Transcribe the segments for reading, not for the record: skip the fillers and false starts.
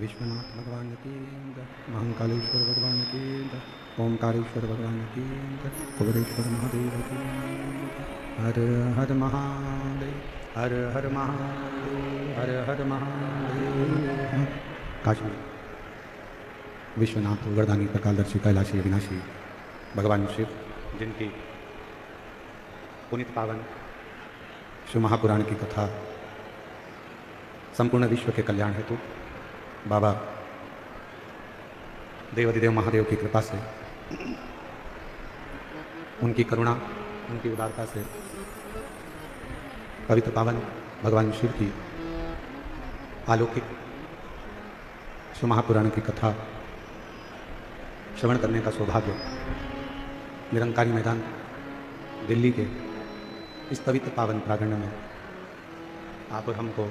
विश्वनाथ भगवान की जय, महाकालेश्वर भगवान की जय, ओंकारेश्वर भगवान की जय, कुबेरेश्वर महादेव की जय। हर हर महादेव, हर हर महादेव, हर हर महादेव। काशी विश्वनाथ वरदानी प्रकालदर्शी कैलाशी अविनाशी भगवान शिव, जिनकी पुनित पावन शिव महापुराण की कथा संपूर्ण विश्व के कल्याण हेतु बाबा देवाधिदेव महादेव की कृपा से, उनकी करुणा, उनकी उदारता से पवित्र पावन भगवान शिव की अलौकिक शिव महापुराण की कथा श्रवण करने का सौभाग्य निरंकारी मैदान दिल्ली के इस पवित्र पावन प्रांगण में आप और हमको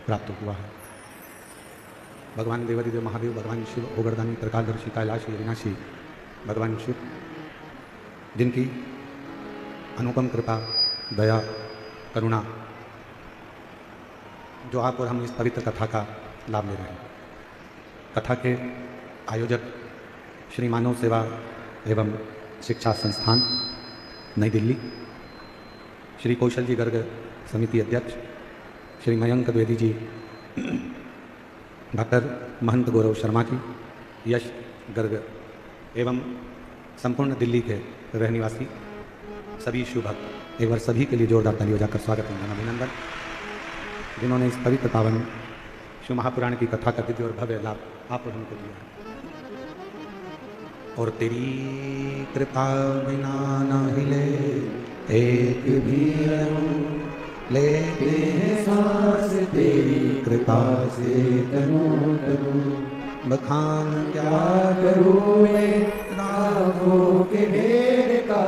प्राप्त हुआ है। भगवान देवाधिदेव महादेव, भगवान शिव, ओगरदानी, प्रकालदर्शी, कैलाशी अविनाशी भगवान शिव, जिनकी अनुपम कृपा, दया, करुणा, जो आप और हम इस पवित्र कथा का लाभ ले रहे हैं। कथा के आयोजक श्री मानव सेवा एवं शिक्षा संस्थान नई दिल्ली, श्री कौशल जी गर्ग समिति अध्यक्ष श्री मयंक द्विवेदी जी, डॉक्टर महंत गौरव शर्मा जी, यश गर्ग एवं संपूर्ण दिल्ली के रहने निवासी सभी शिव भक्त, एक बार सभी के लिए जोरदार ताली बजाकर स्वागत वंदन अभिनंदन, जिन्होंने इस पवित्र पावन शिव महापुराण की कथा का दिव्य और भव्य लाभ आप और हमको दिया है। और तेरी कृपा बिना न हिले एक भी लेते हैं सांस, तेरी कृपा से तनु तनु बखान क्या करूँ मैं राहों के ढेर का,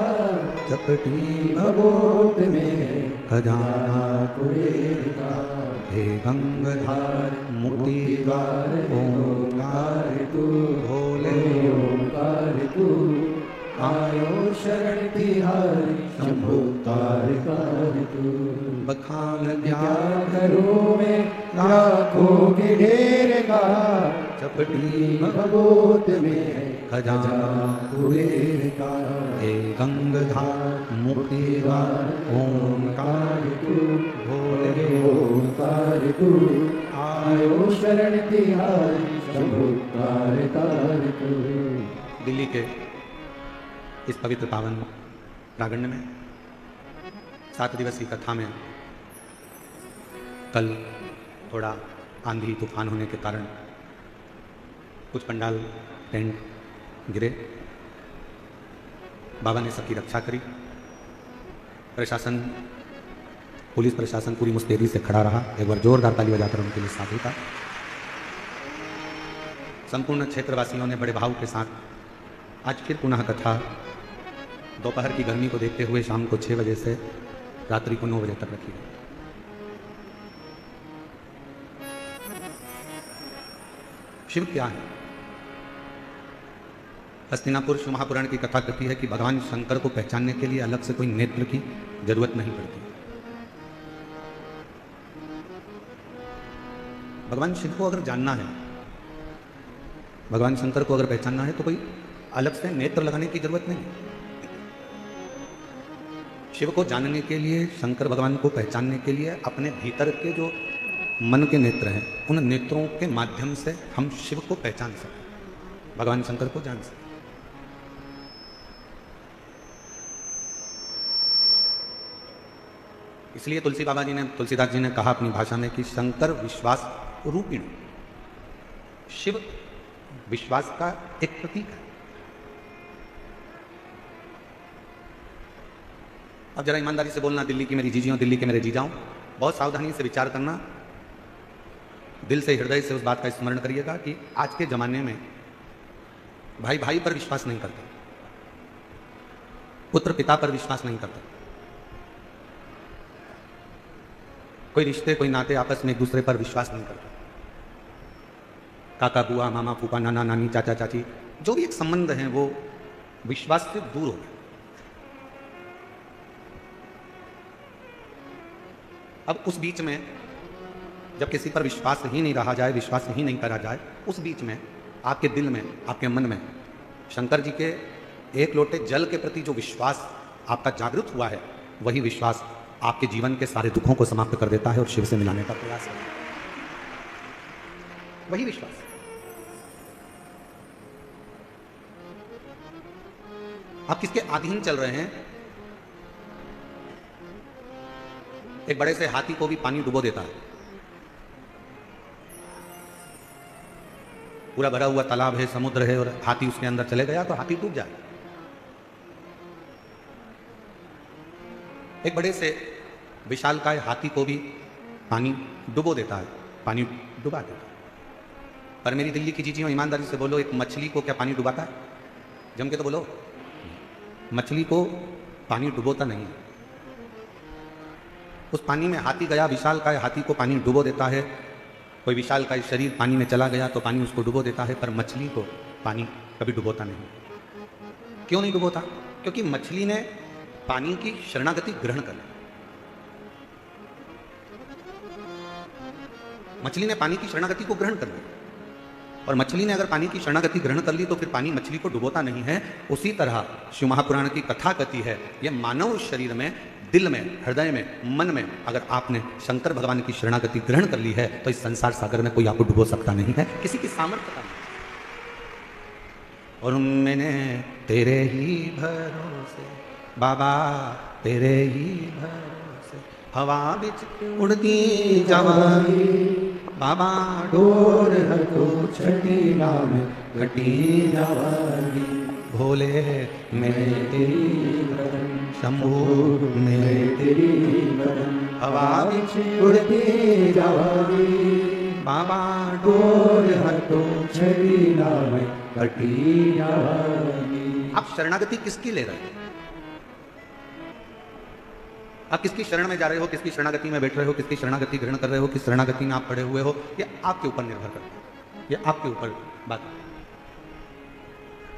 चपटी भगोत में खजाना कुबेर का। हे गंगाधार मुक्ति द्वार ओंकार तू, भोले ओंकार तू, आयो शरण तिहारी शंभो तारकार तू। बखान क्या करूँ मैं लाखों के ढेर का, चपटी भगोत में खजाना कुबेर का। हे गंगाधार मुक्ति द्वार ओंकार तू, भोले ओंकार तू, आयो शरण तिहारी शंभो तारकार तू। दिल्ली के इस पवित्र पावन प्रांगण में 7 दिवसीय कथा में कल थोड़ा आंधी तूफान होने के कारण कुछ पंडाल टेंट गिरे। बाबा ने सबकी रक्षा करी। प्रशासन, पुलिस प्रशासन पूरी मुस्तैदी से खड़ा रहा। एक बार जोरदार ताली बजाकर उनके लिए साधु का। संपूर्ण क्षेत्रवासियों ने बड़े भाव के साथ आज फिर पुनः कथा दोपहर की गर्मी को देखते हुए शाम को 6 बजे से रात्रि को 9 बजे तक रखी गई। शिव क्या है? हस्तिनापुर शिव महापुराण की कथा कहती है कि भगवान शंकर को पहचानने के लिए अलग से कोई नेत्र की जरूरत नहीं पड़ती। भगवान शिव को अगर जानना है, भगवान शंकर को अगर पहचानना है तो कोई अलग से नेत्र लगाने की जरूरत नहीं। शिव को जानने के लिए, शंकर भगवान को पहचानने के लिए अपने भीतर के जो मन के नेत्र हैं, उन नेत्रों के माध्यम से हम शिव को पहचान सकते, भगवान शंकर को जान सकते। इसलिए तुलसीदास जी ने कहा अपनी भाषा में कि शंकर विश्वास रूपिण, शिव विश्वास का एक प्रतीक है। अब जरा ईमानदारी से बोलना, दिल्ली की मेरी जीजियों, दिल्ली के मेरे जीजाओं, बहुत सावधानी से विचार करना, दिल से हृदय से उस बात का स्मरण करिएगा कि आज के जमाने में भाई भाई पर विश्वास नहीं करते, पुत्र पिता पर विश्वास नहीं करते, कोई रिश्ते कोई नाते आपस में एक दूसरे पर विश्वास नहीं करते। काका बुआ मामा फूफा नाना नानी चाचा चाची जो भी एक संबंध हैं वो विश्वास से दूर हो गए। अब उस बीच में जब किसी पर विश्वास ही नहीं रहा जाए, विश्वास ही नहीं करा जाए, उस बीच में आपके दिल में, आपके मन में शंकर जी के एक लोटे जल के प्रति जो विश्वास आपका जागृत हुआ है, वही विश्वास आपके जीवन के सारे दुखों को समाप्त कर देता है और शिव से मिलाने का प्रयास है। वही विश्वास। आप किसके अधीन चल रहे हैं? एक बड़े से हाथी को भी पानी डुबो देता है। पूरा भरा हुआ तालाब है, समुद्र है, और हाथी उसके अंदर चले गया तो हाथी डूब जाए। एक बड़े से विशालकाय हाथी को भी पानी डुबो देता है, पानी डुबा देता है। पर मेरी दिल्ली की जीजियों, ईमानदारी से बोलो, एक मछली को क्या पानी डुबाता है? जम के तो बोलो, मछली को पानी डुबोता नहीं है। उस पानी में हाथी गया, विशालकाय हाथी को पानी डुबो देता है। कोई विशालकाय शरीर पानी में चला गया तो पानी उसको डुबो देता है, पर मछली को पानी कभी डुबोता नहीं। क्यों नहीं डुबोता? क्योंकि मछली ने पानी की शरणागति ग्रहण कर ली। मछली ने पानी की शरणागति को ग्रहण कर ली, और मछली ने अगर पानी की शरणागति ग्रहण कर ली तो फिर पानी मछली को डुबोता नहीं है। उसी तरह शिव महापुराण की कथा कहती है, यह मानव शरीर में, दिल में, हृदय में, मन में अगर आपने शंकर भगवान की शरणागति ग्रहण कर ली है तो इस संसार सागर में कोई आपको डुबो सकता नहीं है, किसी की सामर्थ्य का नहीं। और मैंने तेरे ही भरोसे बाबा, तेरे ही भरोसे हवा बिच उड़ती जवानी बाबा, डोर हटो छठी नाम घटी जवानी, भोले मैं तेरी भजन, शंभू मैं तेरी भजन, हवा बिच उड़ती जवानी बाबा, डोर हटो छठी नाम घटी जवानी। आप शरणागति किसकी ले रहे हैं? आप किसकी शरण में जा रहे हो, किसकी शरणागति में बैठ रहे हो, किसकी शरणागति ग्रहण कर रहे हो, किस शरणागति में आप पड़े हुए हो, ये आपके ऊपर निर्भर करता है, ये आपके ऊपर बात है।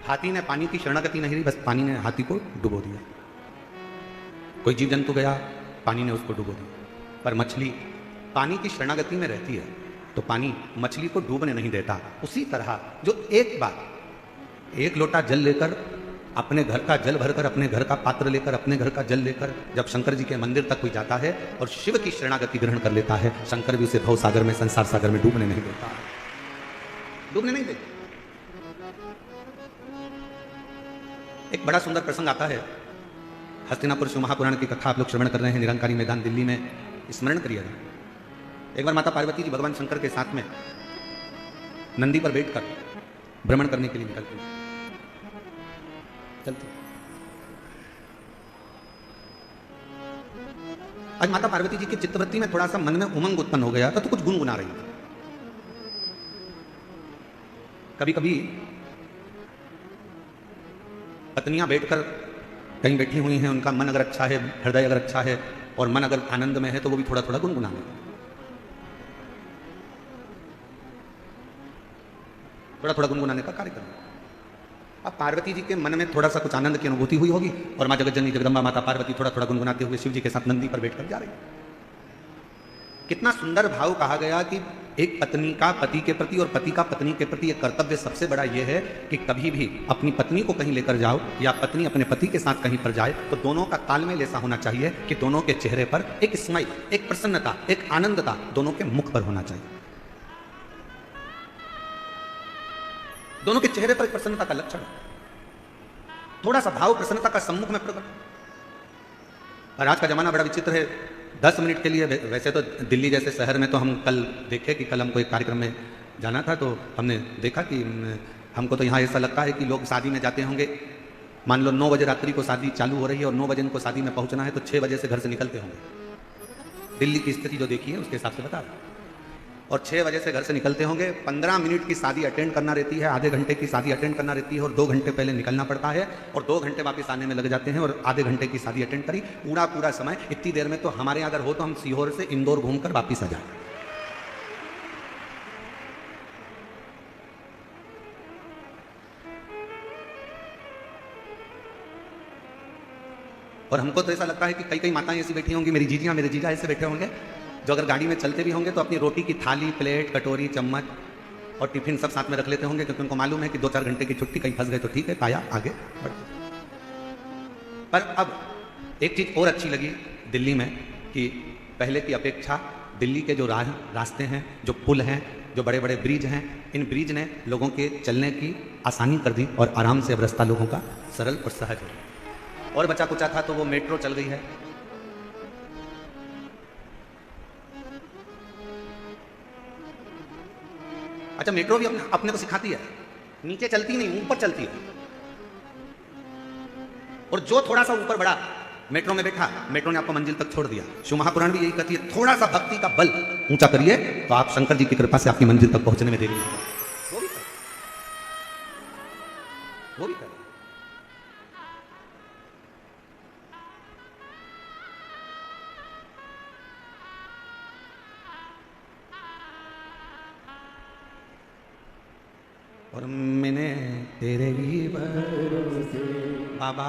हाथी ने पानी की शरणागति नहीं ली, बस पानी ने हाथी को डुबो दिया। कोई जीव जंतु गया, पानी ने उसको डुबो दिया। पर मछली पानी की शरणागति में रहती है तो पानी मछली को डूबने नहीं देता। उसी तरह जो एक बार एक लोटा जल लेकर, अपने घर का जल भरकर, अपने घर का पात्र लेकर, अपने घर का जल लेकर जब शंकर जी के मंदिर तक कोई जाता है और शिव की शरणागति ग्रहण कर लेता है, शंकर भी उसे भव सागर में, संसार सागर में डूबने नहीं देता, डूबने नहीं देता। एक बड़ा सुंदर प्रसंग आता है, हस्तिनापुर शिव महापुराण की कथा आप लोग श्रवण कर रहे हैं, निरंकारी मैदान दिल्ली में, स्मरण करिएगा। एक बार माता पार्वती जी भगवान शंकर के साथ में नंदी पर बैठकर भ्रमण करने के लिए निकलती हैं, चलती। आज माता पार्वती जी की चित्तवृत्ति में थोड़ा सा मन में उमंग उत्पन्न हो गया था, तो कुछ गुनगुना रही थी। कभी कभी पत्नियां बैठकर कहीं बैठी हुई हैं, उनका मन अगर अच्छा है, हृदय अगर अच्छा है और मन अगर आनंद में है तो वो भी थोड़ा थोड़ा गुनगुनाने, थोड़ा थोड़ा गुनगुनाने का कार्य करना। अब पार्वती जी के मन में थोड़ा सा कुछ आनंद की अनुभूति हुई होगी और मां जगज्जननी जगदम्बा माता पार्वती थोड़ा थोड़ा गुनगुनाते हुए शिव जी के साथ नंदी पर बैठकर जा रही। कितना सुंदर भाव कहा गया कि एक पत्नी का पति के प्रति और पति का पत्नी के प्रति एक कर्तव्य सबसे बड़ा यह है कि कभी भी अपनी पत्नी को कहीं लेकर जाओ या पत्नी अपने पति के साथ कहीं पर जाए तो दोनों का तालमेल ऐसा होना चाहिए कि दोनों के चेहरे पर एक स्माइल, एक प्रसन्नता, एक आनंदता दोनों के मुख पर होना चाहिए। दोनों के चेहरे पर एक प्रसन्नता का लक्षण, थोड़ा सा भाव प्रसन्नता का सम्मुख में प्रकट। और आज का जमाना बड़ा विचित्र है, 10 मिनट के लिए, वैसे तो दिल्ली जैसे शहर में तो हम कल देखे कि कल हमको एक कार्यक्रम में जाना था तो हमने देखा कि हमको तो यहाँ ऐसा लगता है कि लोग शादी में जाते होंगे, मान लो 9 बजे रात्रि को शादी चालू हो रही है और 9 बजे इनको शादी में पहुँचना है तो 6 बजे से घर से निकलते होंगे। दिल्ली की स्थिति जो देखी है उसके हिसाब से बता रहा हूँ। और 6 बजे से घर से निकलते होंगे, 15 मिनट की शादी अटेंड करना रहती है, आधे घंटे की शादी अटेंड करना रहती है और 2 घंटे पहले निकलना पड़ता है और 2 घंटे वापस आने में लग जाते हैं और आधे घंटे की शादी अटेंड करी, पूरा समय इतनी देर में तो हमारे यहाँ अगर हो तो हम सीहोर से इंदौर घूमकर वापिस आ जाए। और हमको तो ऐसा लगता है कि कई कई माताएं ऐसी बैठी होंगी, मेरी जीजियां मेरे जीजा ऐसे बैठे होंगे जो अगर गाड़ी में चलते भी होंगे तो अपनी रोटी की थाली, प्लेट, कटोरी, चम्मच और टिफिन सब साथ में रख लेते होंगे क्योंकि उनको मालूम है कि 2-4 घंटे की छुट्टी, कहीं फंस गए तो ठीक है, पाया आगे बढ़। पर अब एक चीज़ और अच्छी लगी दिल्ली में कि पहले की अपेक्षा दिल्ली के जो रास्ते हैं, जो पुल हैं, जो बड़े बड़े ब्रिज हैं, इन ब्रिज ने लोगों के चलने की आसानी कर दी और आराम से अब रास्ता लोगों का सरल और सहज हो गया। और बचा कुचा था तो वो मेट्रो चल गई है। अच्छा, मेट्रो भी अपने को सिखाती है, नीचे चलती नहीं, ऊपर चलती है। और जो थोड़ा सा ऊपर बढ़ा, मेट्रो में बैठा, मेट्रो ने आपको मंजिल तक छोड़ दिया। शिव महापुराण भी यही कहती है, थोड़ा सा भक्ति का बल ऊंचा करिए तो आप शंकर जी की कृपा से आपकी मंजिल तक पहुंचने में देरी नहीं होगी। वो भी कर और मैंने तेरे ही भरोसे बाबा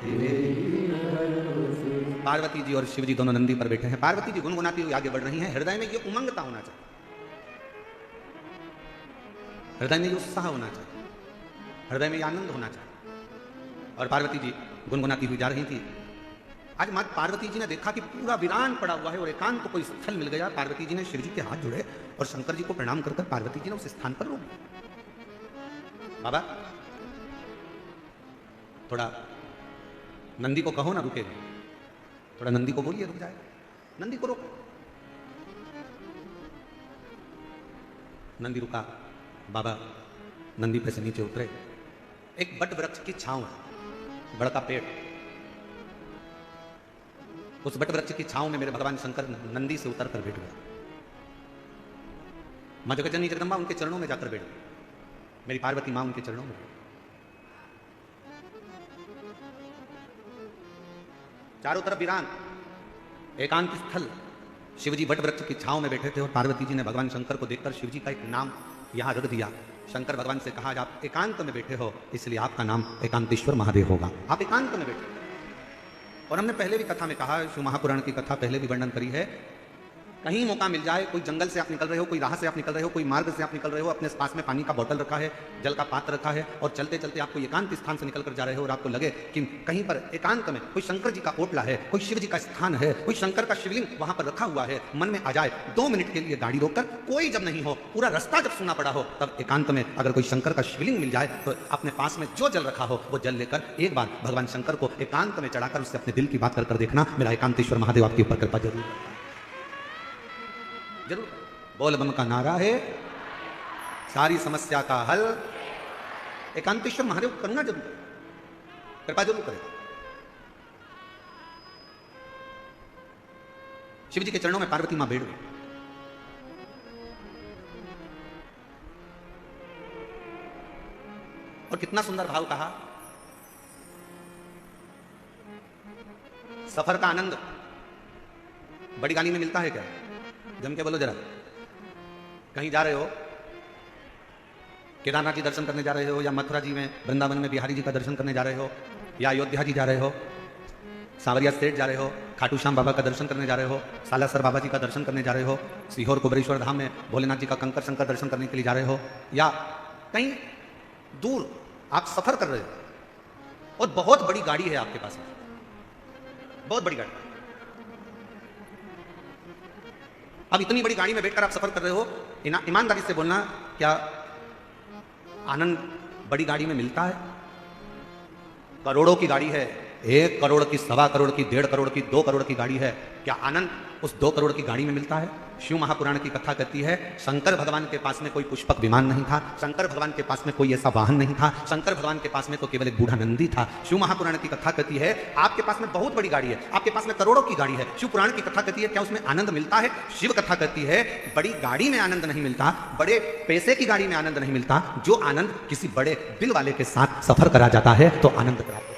तेरे ही भरोसे। पार्वती जी और शिव जी दोनों नंदी पर बैठे हैं। पार्वती जी गुनगुनाती हुई आगे बढ़ रही हैं। हृदय में ये उमंगता होना चाहिए, हृदय में ये उत्साह होना चाहिए, हृदय में ये आनंद होना चाहिए। और पार्वती जी गुनगुनाती हुई जा रही थी। आज माँ पार्वती जी ने देखा कि पूरा वीरान पड़ा हुआ है और एकांत को कोई स्थल मिल गया। पार्वती जी ने शिव जी के हाथ जोड़े और शंकर जी को प्रणाम कर पार्वती जी ने उस स्थान पर रोक दिया। बाबा थोड़ा नंदी को कहो ना रुकेगा, थोड़ा नंदी को बोलिए रुक जाए, नंदी को रोको। नंदी रुका। बाबा नंदी पे से नीचे उतरे। एक बट वृक्ष की छांव है, बड़ा का पेड़, उस बट वृक्ष की छांव में मेरे भगवान शंकर नंदी से उतर कर बैठ गए। मां जगज्जननी जगदंबा उनके चरणों में जाकर बैठ गई। मेरी पार्वती मां उनके चरणों में। चारों तरफ वीरान, एकांत स्थल। शिवजी वट वृक्ष की छांव में बैठे थे और पार्वती जी ने भगवान शंकर को देखकर शिवजी का एक नाम यहां रख दिया। शंकर भगवान से कहा, आप एकांत में बैठे हो इसलिए आपका नाम एकांतेश्वर महादेव होगा। आप एकांत में बैठे। और हमने पहले भी कथा में कहा, शिव महापुराण की कथा पहले भी वर्णन करी है, कहीं मौका मिल जाए, कोई जंगल से आप निकल रहे हो, कोई राह से आप निकल रहे हो, कोई मार्ग से आप निकल रहे हो, अपने पास में पानी का बोतल रखा है, जल का पात्र रखा है और चलते चलते आप कोई एकांत स्थान से निकल कर जा रहे हो और आपको लगे कि कहीं पर एकांत में कोई शंकर जी का ओटला है, कोई शिव जी का स्थान है, कोई शंकर का शिवलिंग वहां पर रखा हुआ है, मन में आ जाए 2 मिनट के लिए गाड़ी रोककर, कोई जब नहीं हो, पूरा रास्ता जब सुना पड़ा हो, तब एकांत में अगर कोई शंकर का शिवलिंग मिल जाए तो अपने पास में जो जल रखा हो वो जल लेकर एक बार भगवान शंकर को एकांत में चढ़ाकर उससे अपने दिल की बात कर देखना। मेरा एकांतेश्वर महादेव आपके ऊपर कृपा जरूर जरूर। बोल बम का नारा है सारी समस्या का हल। एकांतेश्वर महादेव करुणा जरूर करे, कृपा जरूर करे। शिव जी के चरणों में पार्वती मां बैठ गई। और कितना सुंदर भाव कहा, सफर का आनंद बड़ी गाड़ी में मिलता है क्या? जम के बोलो जरा। कहीं जा रहे हो, केदारनाथ जी दर्शन करने जा रहे हो, या मथुरा जी में वृंदावन में बिहारी जी का दर्शन करने जा रहे हो, या अयोध्या जी जा रहे हो, सांवरिया स्टेट जा रहे हो, खाटू श्याम बाबा का दर्शन करने जा रहे हो, सालासर बाबा जी का दर्शन करने जा रहे हो, सीहोर कुबरेश्वर धाम में भोलेनाथ जी का कंकर शंकर दर्शन करने के लिए जा रहे हो, या कहीं दूर आप सफर कर रहे हो और बहुत बड़ी गाड़ी है आपके पास, बहुत बड़ी गाड़ी। अब इतनी बड़ी गाड़ी में बैठकर आप सफर कर रहे हो, ईमानदारी से बोलना, क्या आनंद बड़ी गाड़ी में मिलता है? करोड़ों की गाड़ी है, 1 करोड़ की, 1.25 करोड़ की, 1.5 करोड़ की, 2 करोड़ की गाड़ी है, क्या आनंद उस 2 करोड़ की गाड़ी में मिलता है। शिव महापुराण की कथा कहती है शंकर भगवान के पास में कोई पुष्पक विमान नहीं था, शंकर भगवान के पास में कोई ऐसा वाहन नहीं था, शंकर भगवान के पास में तो केवल एक बूढ़ा नंदी था। शिव महापुराण की कथा कहती है आपके पास में बहुत बड़ी गाड़ी है, आपके पास में करोड़ों की गाड़ी है। शिव पुराण की कथा कहती है क्या उसमें आनंद मिलता है? शिव कथा कहती है बड़ी गाड़ी में आनंद नहीं मिलता, बड़े पैसे की गाड़ी में आनंद नहीं मिलता, जो आनंद किसी बड़े दिल वाले के साथ सफर करा जाता है तो आनंद प्राप्त होता है।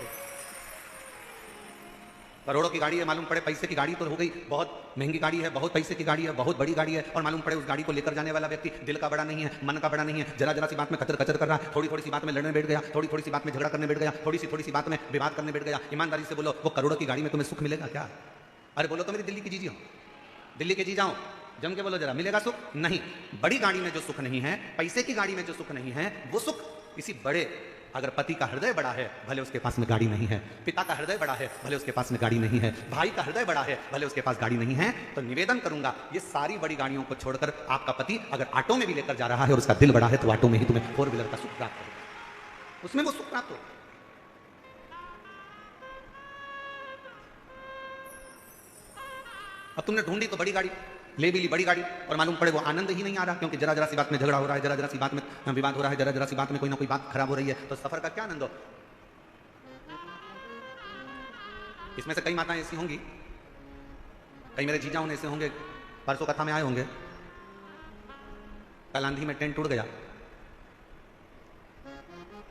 करोड़ों की गाड़ी है, मालूम पड़े पैसे की गाड़ी तो हो गई, बहुत महंगी गाड़ी है, बहुत पैसे की गाड़ी है, बहुत बड़ी गाड़ी है, और मालूम पड़े उस गाड़ी को लेकर जाने वाला व्यक्ति दिल का बड़ा नहीं है, मन का बड़ा नहीं है, जरा जरा सी बात में कचर कचर कर रहा है, थोड़ी थोड़ी सी बात में लड़ने बैठ गया, थोड़ी थोड़ी सी बात में झगड़ा करने बैठ गया, थोड़ी सी बात में विवाद करने बैठ गया। ईमानदारी से बोलो वो करोड़ों की गाड़ी में तुम्हें सुख मिलेगा क्या? अरे बोलो तो मेरी दिल्ली की जीजी हो, दिल्ली के जी जाओ, जम के बोलो जरा, मिलेगा सुख? नहीं। बड़ी गाड़ी में जो सुख नहीं है, पैसे की गाड़ी में जो सुख नहीं है, वो सुख किसी बड़े, अगर पति का हृदय बड़ा है भले उसके पास में गाड़ी नहीं है, पिता का हृदय बड़ा है भले उसके पास में गाड़ी नहीं है, भाई का हृदय बड़ा है भले उसके पास गाड़ी नहीं है, तो निवेदन करूंगा ये सारी बड़ी गाड़ियों को छोड़कर आपका पति अगर ऑटो में भी लेकर जा रहा है और उसका दिल बड़ा है तो ऑटो में ही तुम्हें 4 व्हीलर का सुख प्राप्त होगा, उसमें वो सुख प्राप्त होगा। अब तुमने ढूंढी तो बड़ी गाड़ी, ले भी ली बड़ी गाड़ी, और मालूम पड़े वो आनंद ही नहीं आ रहा, क्योंकि जरा जरा सी बात में झगड़ा हो रहा है, जरा जरा सी बात में विवाद हो रहा है, जरा जरा सी बात में कोई ना कोई बात खराब हो रही है, तो सफर का क्या आनंद हो? इसमें से कई माताएं ऐसी होंगी, कई मेरे जीजा ऐसे होंगे, परसों कथा में आए होंगे, कल आंधी में टेंट टूट गया,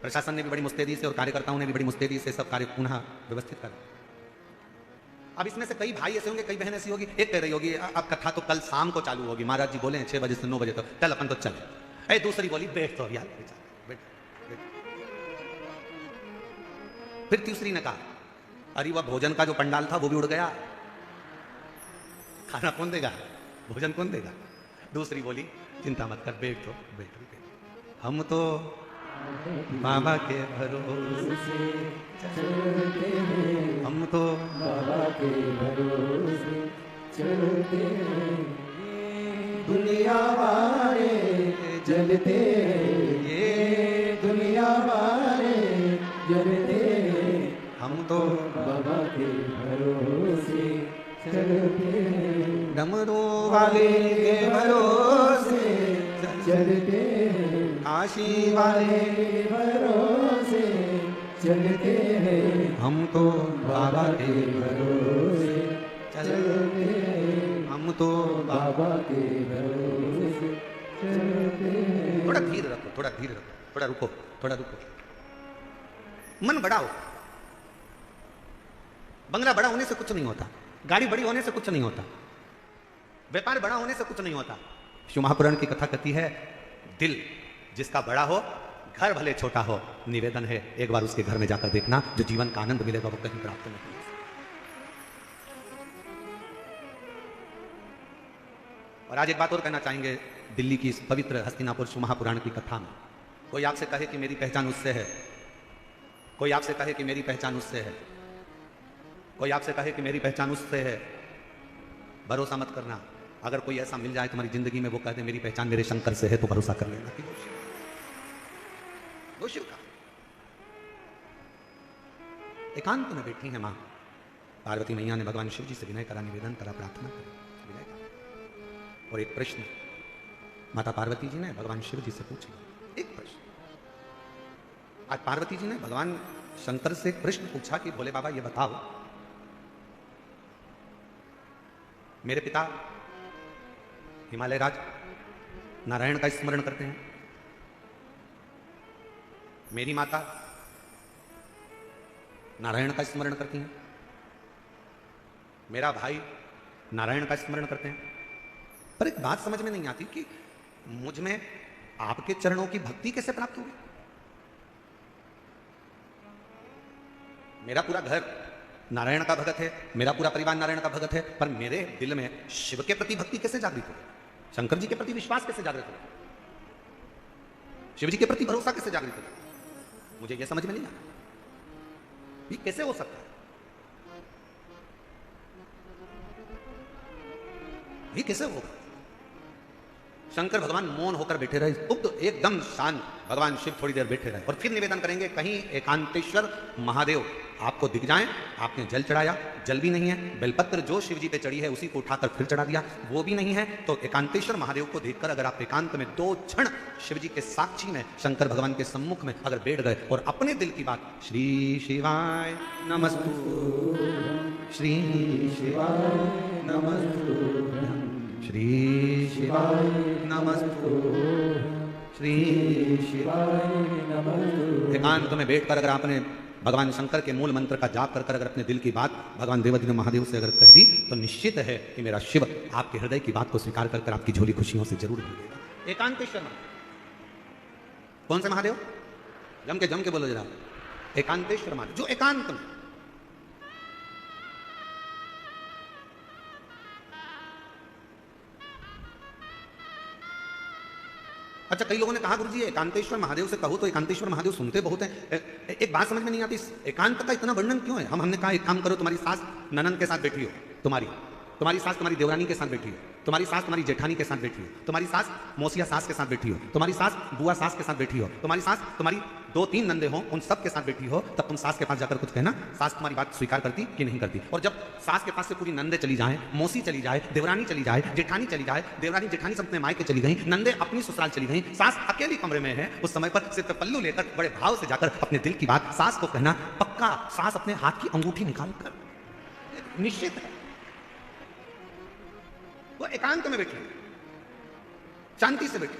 प्रशासन ने भी बड़ी मुस्तैदी से और कार्यकर्ताओं ने भी बड़ी मुस्तैदी से सब कार्य पुनः व्यवस्थित करा। अब इसमें से कई भाई ऐसे होंगे, कई बहन ऐसी होगी, एक कह रही होगी अब कथा तो कल शाम को चालू होगी, महाराज जी बोले 6 बजे से 9 बजे तो कल अपन तो चले। दूसरी बोली बैठ तो यार बैठ। फिर तीसरी ने कहा अरे वह भोजन का जो पंडाल था वो भी उड़ गया, खाना कौन देगा, भोजन कौन देगा? दूसरी बोली चिंता मत कर, बैठ तो बैठ, हम तो बाबा के भरोसे चलते हैं, हम तो बाबा के भरोसे चलते हैं, दुनिया वाले जलते हैं, ये दुनिया वाले जलते हैं, हम तो बाबा के भरोसे चलते हैं, डमरू वाले के भरोसे चलते हैं, काशी वाले भरोसे चलते हैं, हम तो बाबा के भरोसे चलते हैं, हम तो बाबा के भरोसे चलते हैं। थोड़ा धीरे रखो, थोड़ा धीरे रखो, थोड़ा रुको, थोड़ा रुको। मन बड़ा हो, बंगला बड़ा होने से कुछ नहीं होता, गाड़ी बड़ी होने से कुछ नहीं होता, व्यापार बड़ा होने से कुछ नहीं होता। शिव महापुराण की कथा कहती है दिल जिसका बड़ा हो, घर भले छोटा हो, निवेदन है एक बार उसके घर में जाकर देखना, जो जीवन का आनंद मिलेगा वो कहीं प्राप्त नहीं। और आज एक बात और कहना चाहेंगे, दिल्ली की इस पवित्र हस्तिनापुर शिव महापुराण की कथा में कोई आपसे कहे कि मेरी पहचान उससे है, कोई आपसे कहे कि मेरी पहचान उससे है, कोई आपसे कहे कि मेरी पहचान उससे है, भरोसा मत करना। अगर कोई ऐसा मिल जाए तुम्हारी जिंदगी में वो कहते मेरी पहचान मेरे शंकर से है, तो भरोसा कर लेना कि वो शिव का। एकांत में बैठी है मां पार्वती मैया ने भगवान शिव जी से विनय करा, निवेदन करा, प्रार्थना करी, विनय करा। और एक प्रश्न माता पार्वती जी ने भगवान शिव जी से पूछा, एक प्रश्न। आज पार्वती जी ने भगवान शंकर से एक प्रश्न पूछा कि भोले बाबा ये बताओ, मेरे पिता हिमालय राज नारायण का स्मरण करते हैं, मेरी माता नारायण का स्मरण करती हैं, मेरा भाई नारायण का स्मरण करते हैं, पर एक बात समझ में नहीं आती कि मुझ में आपके चरणों की भक्ति कैसे प्राप्त होगी? मेरा पूरा घर नारायण का भगत है, मेरा पूरा परिवार नारायण का भगत है, पर मेरे दिल में शिव के प्रति भक्ति कैसे जागृत हो, शंकर जी के प्रति विश्वास कैसे जागृत हो, शिव जी के प्रति भरोसा कैसे जागृत हो? मुझे यह समझ में नहीं आता, ये कैसे हो सकता है, ये कैसे होगा? शंकर भगवान मौन होकर बैठे रहे, तो एकदम शांत भगवान शिव थोड़ी देर बैठे रहे और फिर निवेदन करेंगे, कहीं एकांतेश्वर महादेव आपको दिख जाएं। आपने जल चढ़ाया, जल भी नहीं है। बेलपत्र जो शिव जी पे चढ़ी है उसी को उठाकर फिर चढ़ा दिया, वो भी नहीं है। तो एकांतेश्वर महादेव को देखकर अगर आप एकांत में 2 क्षण शिव जी के साक्षी में, शंकर भगवान के सम्मुख में अगर बैठ गए और अपने दिल की बात, श्री शिवाय नमस्तु, श्री शिवाय नमस्तु, श्री शिवाय नमस्तु, श्री शिवाय नमस्तु। एकांत में बैठकर अगर आपने भगवान शंकर के मूल मंत्र का जाप कर अगर अपने दिल की बात भगवान देवाधिदेव महादेव से अगर कह दी, तो निश्चित है कि मेरा शिव आपके हृदय की बात को स्वीकार कर आपकी झोली खुशियों से जरूर भरेगा। एकांतेश्वर महादेव कौन से महादेव? जम के बोलो जरा। एकांतेश्वर महादेव जो एकांत में, अच्छा कई लोगों ने कहा गुरुजी एकांतेश्वर महादेव से कहो तो एकांतेश्वर महादेव सुनते बहुत हैं। एक बात समझ में नहीं आती, एकांत का इतना वर्णन क्यों है? हमने कहा एक काम करो, तुम्हारी सास ननन के साथ बैठी हो, तुम्हारी सास तुम्हारी देवरानी के साथ बैठी हो, तुम्हारी सास तुम्हारी जेठानी के साथ बैठी हो, तुम्हारी सास मौसिया सास के साथ बैठी हो, तुम्हारी सास बुआ सास के साथ बैठी हो, तुम्हारी सास तुम्हारी 2-3 नंदे हो, उन सब के साथ बैठी हो, तब तुम सास के पास जाकर कुछ कहना, सास तुम्हारी बात स्वीकार करती कि नहीं करती। और जब सास के पास से पूरी नंदे चली जाए, मौसी चली जाए, देवरानी चली जाए, जेठानी चली जाए, देवरानी जेठानी सब अपने मायके चली गई, नंदे अपनी ससुराल चली गई, सास अकेली कमरे में है, उस समय पर सिर पे पल्लू लेकर बड़े भाव से जाकर अपने दिल की बात सास को कहना, पक्का सास अपने हाथ की अंगूठी निकाल कर, निश्चित है वो एकांत में बैठे, शांति से बैठे,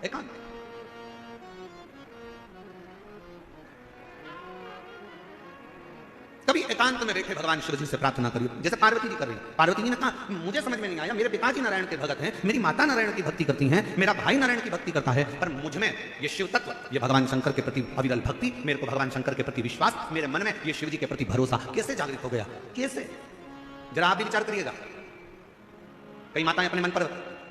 एकांत। कभी एकांत में बैठे भगवान शिव जी से प्रार्थना करिए, जैसे पार्वती जी कर रही हैं। पार्वती जी ने कहा मुझे समझ में नहीं आया, मेरे पिताजी नारायण के भगत हैं, मेरी माता नारायण की भक्ति करती हैं, मेरा भाई नारायण की भक्ति करता है, पर मुझ में ये शिव तत्व, ये भगवान शंकर के प्रति अविरल भक्ति, मेरे को भगवान शंकर के प्रति विश्वास, मेरे मन में ये शिव जी के प्रति भरोसा कैसे जागृत हो गया? कैसे? जरा आप भी विचार करिएगा। कई माताएं अपने मन पर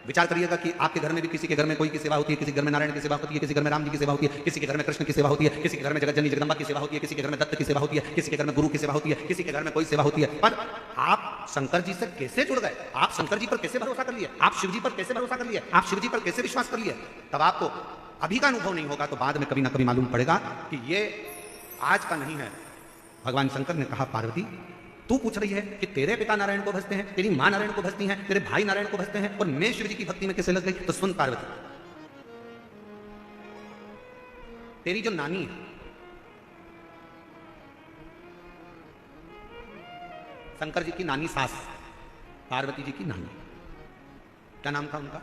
विचार करिएगा कि आपके घर में भी किसी के घर में कोई की सेवा होती है, किसी घर में नारायण की सेवा होती है, किसी घर में राम जी की सेवा होती है, किसी के घर में कृष्ण की सेवा होती है, किसी के घर में जगत जगदम्बा की सेवा होती है, किसी के घर में दत्त की सेवा होती है, किसी के घर में गुरु की सेवा होती है, किसी के घर में कोई सेवा होती है। पर आप शंकर जी से कैसे जुड़ गए? आप शंकर जी पर कैसे भरोसा कर लिए? आप शिव जी पर कैसे भरोसा कर लिए? आप शिव जी पर कैसे विश्वास कर लिए? तब आपको अभी का अनुभव नहीं होगा तो बाद में कभी ना कभी मालूम पड़ेगा कि ये आज का नहीं है। भगवान शंकर ने कहा पार्वती तू पूछ रही है कि तेरे पिता नारायण को भजते हैं, तेरी मां नारायण को भजती हैं, तेरे भाई नारायण को भजते हैं और मैं शिव जी की भक्ति में कैसे लग गई? तो सुन पार्वती, तेरी जो नानी है शंकर जी की नानी सास, पार्वती जी की नानी, क्या नाम था उनका?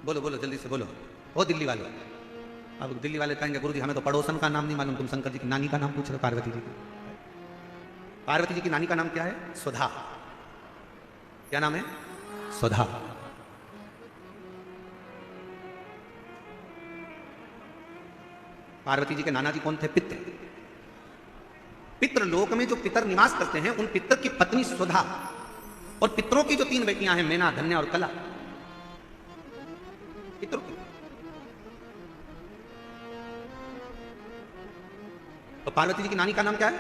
बोलो बोलो जल्दी से बोलो। ओ दिल्ली वाले, अब दिल्ली वाले कहेंगे गुरुजी हमें तो पड़ोसन का नाम नहीं मालूम, तुम शंकर जी की नानी का नाम पूछ रहे हो। पार्वती जी की, पार्वती जी की नानी का नाम क्या है? सुधा। क्या नाम है? सुधा। पार्वती जी के नाना जी कौन थे? पितर। पितृलोक में जो पितर निवास करते हैं उन पितर की पत्नी सुधा, और पितरों की जो 3 बेटियां हैं मैना, धन्या और कला, पितरों की। तो पार्वती जी की नानी का नाम क्या है?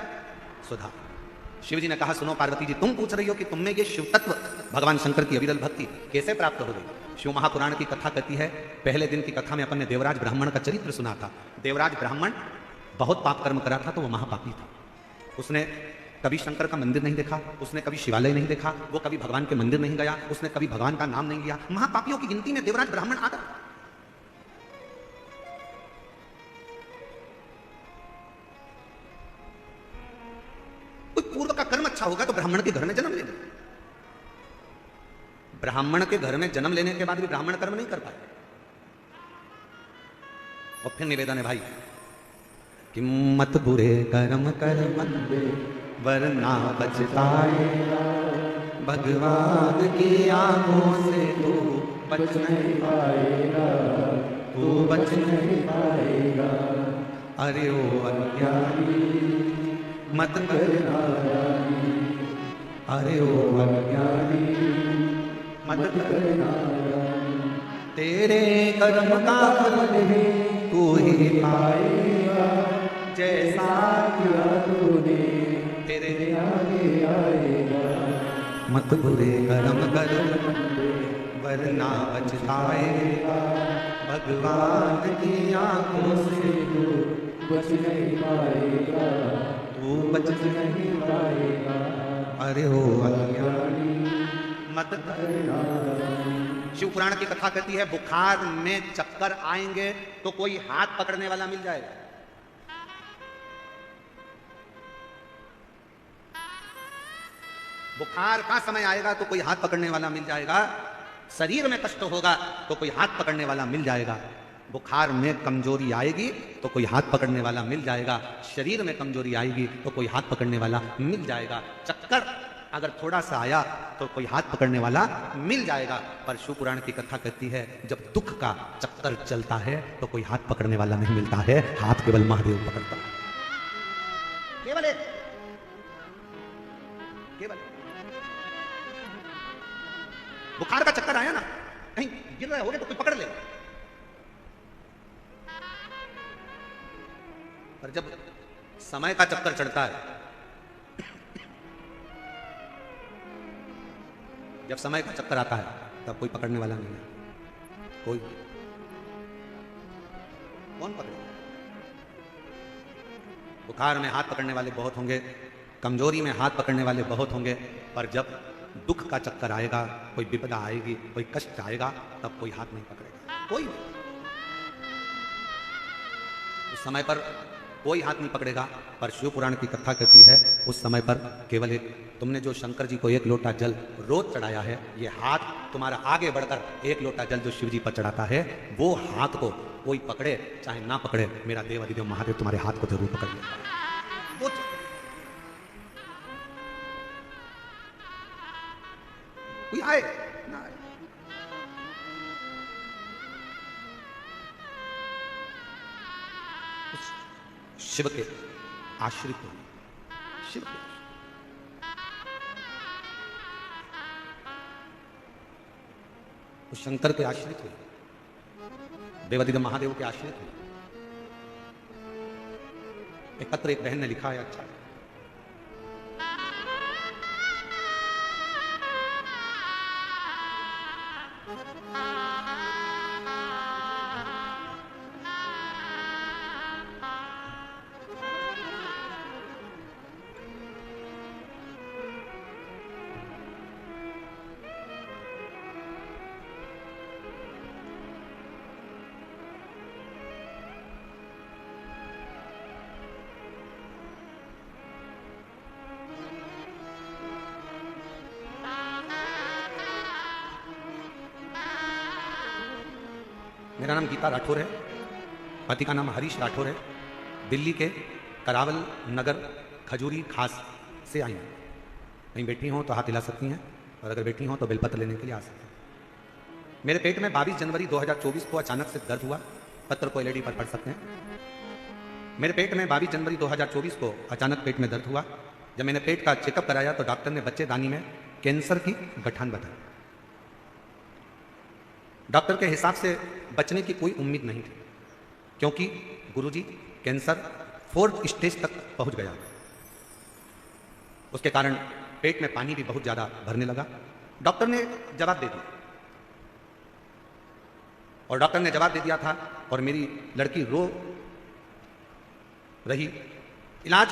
सुधा। शिव जी ने कहा सुनो पार्वती जी, तुम पूछ रही हो कि तुम में ये शिव तत्व भगवान शंकर की अविरल भक्ति कैसे प्राप्त हो गई? शिव महापुराण की कथा कहती है, पहले दिन की कथा में अपन ने देवराज ब्राह्मण का चरित्र सुना था। देवराज ब्राह्मण बहुत पाप कर्म करा था, तो वो महापापी था। उसने कभी शंकर का मंदिर नहीं देखा, उसने कभी शिवालय नहीं देखा, वो कभी भगवान के मंदिर नहीं गया, उसने कभी भगवान का नाम नहीं लिया। महापापियों की गिनती में देवराज ब्राह्मण आता। कोई पूर्व का कर्म अच्छा होगा तो ब्राह्मण के घर में जन्म ले ले। ब्राह्मण के घर में जन्म लेने के बाद भी ब्राह्मण कर्म नहीं कर पाए। और फिर निवेदन है भाई कि मत बुरे कर्म कर मत वरना पछताएगा, भगवान की आंखों से तू बच नहीं पाएगा, तू बच नहीं पाएगा। अरे ओ अज्ञानी मत कर नारायणी, अरे ओ अज्ञानी मत कर नारायणी, तेरे कर्म का फल है तू ही पाएगा, जैसा किया तूने तेरे आगे आएगा। मत बुरे कर्म कर वरना पछताएगा, भगवान की आंखों से तू बच नहीं पाएगा, तू बच नहीं पाएगा। अरे हो अज्ञानी मत करना। शिव पुराण की कथा कहती है बुखार में चक्कर आएंगे तो कोई हाथ पकड़ने वाला मिल जाएगा। बुखार का समय आएगा तो कोई हाथ पकड़ने वाला मिल जाएगा। शरीर में कष्ट होगा तो कोई हाथ पकड़ने वाला मिल जाएगा। बुखार में कमजोरी आएगी तो कोई हाथ पकड़ने वाला मिल जाएगा। शरीर में कमजोरी आएगी तो कोई हाथ पकड़ने वाला मिल जाएगा। चक्कर अगर थोड़ा सा आया तो कोई हाथ पकड़ने वाला मिल जाएगा। पर शिव पुराण की कथा कहती है जब दुख का चक्कर चलता है तो कोई हाथ पकड़ने वाला नहीं मिलता है, हाथ केवल महादेव पकड़ता है। केवल एक, केवल बुखार का चक्कर आया ना, कहीं गिर रहे होगे तो कोई पकड़ लेगा। पर जब समय का चक्कर चढ़ता है, जब समय का चक्कर आता है तब कोई पकड़ने वाला नहीं है। कोई कौन पकड़ेगा? बुखार में हाथ पकड़ने वाले बहुत होंगे, कमजोरी में हाथ पकड़ने वाले बहुत होंगे, पर जब दुख का चक्कर आएगा, कोई विपदा आएगी, कोई कष्ट आएगा, तब कोई हाथ नहीं पकड़ेगा। कोई उस समय पर कोई हाथ नहीं पकड़ेगा। पर शिव पुराण की कथा कहती है उस समय पर केवल एक, तुमने जो शंकर जी को एक लोटा जल रोज चढ़ाया है, ये हाथ तुम्हारा आगे बढ़कर एक लोटा जल जो शिव जी पर चढ़ाता है, वो हाथ को कोई पकड़े चाहे ना पकड़े, मेरा देव अधिदेव महादेव तुम्हारे हाथ को जरूर पकड़ लेगा। कोई आए ना आए, शिव के आश्रित हो, शिव के उस शंकर के आश्रित हुए, देवादिदेव महादेव के आश्रित हुए। एक पत्र एक बहन ने लिखा है, अच्छा मेरा नाम गीता राठौर है, पति का नाम हरीश राठौर है। दिल्ली के करावल नगर खजूरी खास से आई हैं। कहीं बैठी हों तो हाथ हिला सकती हैं, और अगर बैठी हों तो बेलपत्र लेने के लिए आ सकती हैं। मेरे पेट में 22 जनवरी 2024 को अचानक से दर्द हुआ। पत्र को एलईडी पर पढ़ सकते हैं। मेरे पेट में 22 जनवरी 2024 को अचानक पेट में दर्द हुआ। जब मैंने पेट का चेकअप कराया तो डॉक्टर ने बच्चेदानी में कैंसर की गठान बताई। डॉक्टर के हिसाब से बचने की कोई उम्मीद नहीं थी, क्योंकि गुरुजी कैंसर 4th स्टेज तक पहुंच गया। उसके कारण पेट में पानी भी बहुत ज्यादा भरने लगा। डॉक्टर ने जवाब दे दिया, और डॉक्टर ने जवाब दे दिया था, और मेरी लड़की रो रही, इलाज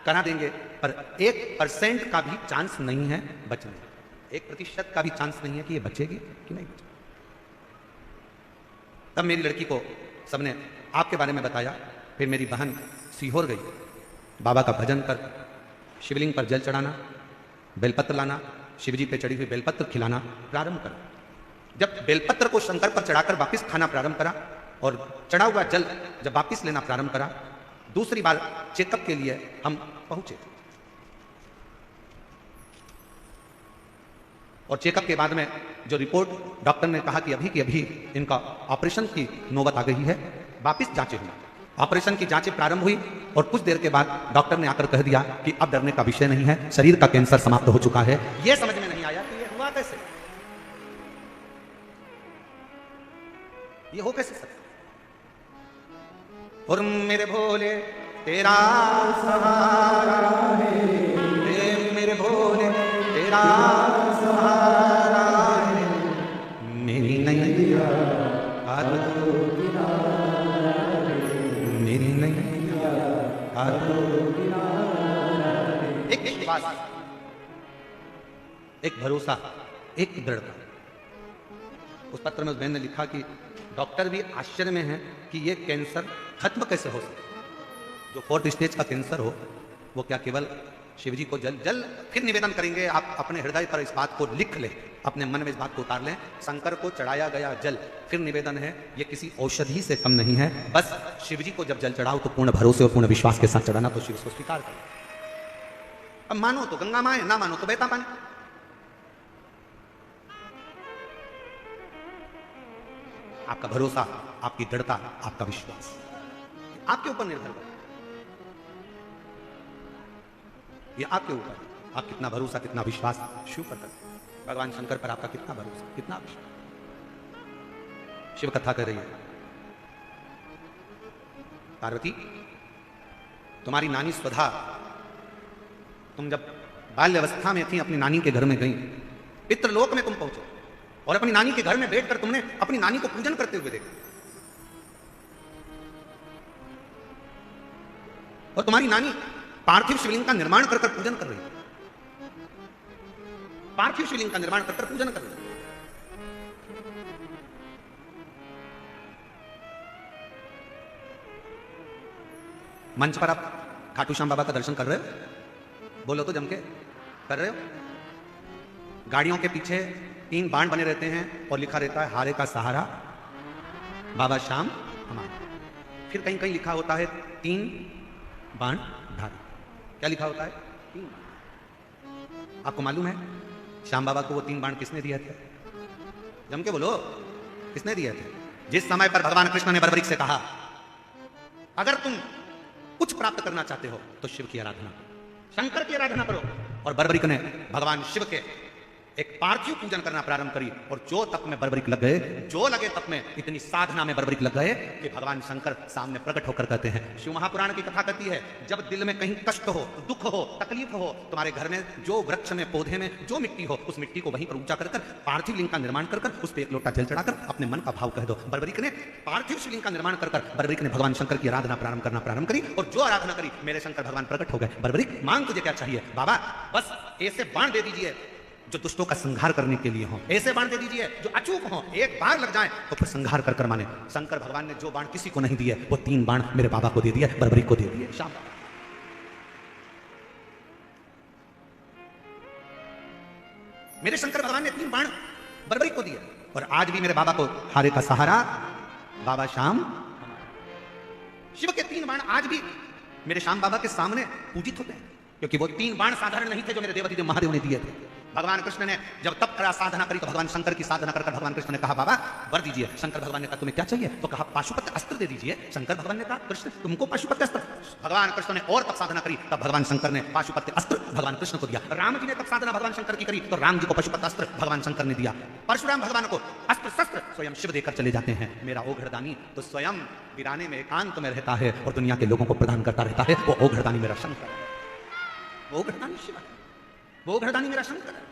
करा देंगे पर 1% का भी चांस नहीं है बचने, 1% का भी चांस नहीं है कि ये बचेगी कि नहीं बचेगी। तब मेरी लड़की को सबने आपके बारे में बताया। फिर मेरी बहन सीहोर गई, बाबा का भजन कर, शिवलिंग पर जल चढ़ाना, बेलपत्र लाना, शिवजी पे चढ़ी हुई बेलपत्र खिलाना प्रारंभ करा। जब बेलपत्र को शंकर पर चढ़ाकर वापस खाना प्रारंभ करा, और चढ़ा हुआ जल जब वापस लेना प्रारंभ करा, दूसरी बार चेकअप के लिए हम पहुंचे। और चेकअप के बाद में जो रिपोर्ट, डॉक्टर ने कहा कि अभी की अभी इनका ऑपरेशन की नौबत आ गई है। वापस जांचें हुई, ऑपरेशन की जांचें प्रारंभ हुई, और कुछ देर के बाद डॉक्टर ने आकर कह दिया कि अब डरने का विषय नहीं है, शरीर का कैंसर समाप्त हो चुका है। यह समझ में नहीं आया कि यह हुआ कैसे, ये हो कैसे सकता। और मेरे भोले तेरा सहारा है, मेरे भोले तेरा सहारा है, मेरी नैया एक भरोसा, एक दृढ़ता। उस पत्र में उस बहन ने लिखा कि डॉक्टर भी आश्चर्य में है कि ये कैंसर खत्म कैसे हो सकता। जो 4th स्टेज का कैंसर हो वो क्या केवल शिव जी को जल जल फिर निवेदन करेंगे। आप अपने हृदय पर इस बात को लिख लें, अपने मन में इस बात को उतार लें, शंकर को चढ़ाया गया जल फिर निवेदन है, ये किसी औषधि से कम नहीं है। बस शिव जी को जब जल चढ़ाओ तो पूर्ण भरोसे और पूर्ण विश्वास के साथ चढ़ाना, तो शिव को स्वीकार करें। अब मानो तो गंगा माए, ना मानो तो बहता पानी। आपका भरोसा, आपकी दृढ़ता, आपका विश्वास आपके ऊपर निर्भर करता है। ये आपके ऊपर है, आप कितना भरोसा, कितना विश्वास शिव पर करते हैं। भगवान शंकर पर आपका कितना भरोसा, कितना विश्वास। शिव कथा कर रही है, पार्वती तुम्हारी नानी स्वधा, तुम जब बाल्य अवस्था में थी अपनी नानी के घर में गई, पितृलोक में तुम पहुंचे और अपनी नानी के घर में बैठकर तुमने अपनी नानी को पूजन करते हुए देखा। और तुम्हारी नानी पार्थिव शिवलिंग का निर्माण कर कर पूजन कर रही है, पार्थिव शिवलिंग का निर्माण कर कर पूजन कर रही है। मंच पर आप खाटू श्याम बाबा का दर्शन कर रहे हो, बोलो तो जम के कर रहे हो। गाड़ियों के पीछे 3 बाण बने रहते हैं और लिखा रहता है हारे का सहारा बाबा श्याम हमारा। फिर कहीं कहीं लिखा होता है 3 बाण धारी। क्या लिखा होता है? 3 बाण। आपको मालूम है श्याम बाबा को वो 3 बाण किसने दिए थे? जम के बोलो, किसने दिए थे? जिस समय पर भगवान कृष्ण ने बर्बरीक से कहा अगर तुम कुछ प्राप्त करना चाहते हो तो शिव की आराधना, शंकर की आराधना करो। और बर्बरीक ने भगवान शिव के एक पार्थिव पूजन करना प्रारंभ करी और जो तप में बर्बरीक लग गए, जो लगे तप में, इतनी साधना में बर्बरीक लग गए कि भगवान शंकर सामने प्रकट होकर कहते हैं। शिव महापुराण की कथा कहती है जब दिल में कहीं कष्ट हो, दुख हो, तकलीफ हो, तुम्हारे घर में जो वृक्ष में, पौधे में जो मिट्टी हो, उस मिट्टी को वहीं पर ऊंचा कर पार्थिव लिंग का निर्माण कर उस पर 1 लोटा जल चढ़ाकर अपने मन का भाव कह दो। बर्बरीक ने पार्थिव शिवलिंग का निर्माण कर बर्बरीक ने भगवान शंकर की आराधना प्रारंभ करी और जो आराधना करी मेरे शंकर भगवान प्रकट हो गए। बर्बरीक मांग तुझे क्या चाहिए? बाबा बस ऐसे बाण दे दीजिए जो दुष्टों का संहार करने के लिए हो, ऐसे बाण दे दीजिए जो अचूक हो, एक बार लग जाए तो फिर संहार कर कर माने। शंकर भगवान ने जो बाण किसी को नहीं दिए वो 3 बाण मेरे बाबा को दे दिए, बर्बरीक को दे दिए। श्याम मेरे शंकर भगवान ने 3 बाण बर्बरीक को दिए और आज भी मेरे बाबा को हारे का सहारा बाबा श्याम। शिव के 3 बाण आज भी मेरे श्याम बाबा के सामने पूजित होते हैं क्योंकि वो 3 बाण साधारण नहीं थे जो मेरे देवाधिदेव महादेव ने दिए थे। भगवान कृष्ण ने जब तप करा, साधना करी तो भगवान शंकर की साधना कर भगवान कृष्ण ने कहा बाबा वर दीजिए। शंकर भगवान ने कहा तुम्हें क्या चाहिए? तो कहा पाशुपत अस्त्र दे दीजिए। शंकर भगवान ने कहा कृष्ण तुमको पाशुपत अस्त्र। भगवान कृष्ण ने और तप साधना करी तब भगवान शंकर ने पाशुपत अस्त्र भगवान कृष्ण को दिया। राम जी ने तप साधना भगवान शंकर की करी तो राम जी को पाशुपत अस्त्र भगवान शंकर ने दिया। परशुराम भगवान को अस्त्र शस्त्र स्वयं शिव देकर चले जाते हैं। मेरा ओघड़दानी तो स्वयं वीराने में एकांत में रहता है और दुनिया के लोगों को प्रदान करता रहता है। वो ओघड़दानी मेरा शंकर है, वो ओघड़दानी शिव है, वो ओघड़दानी मेरा शंकर है।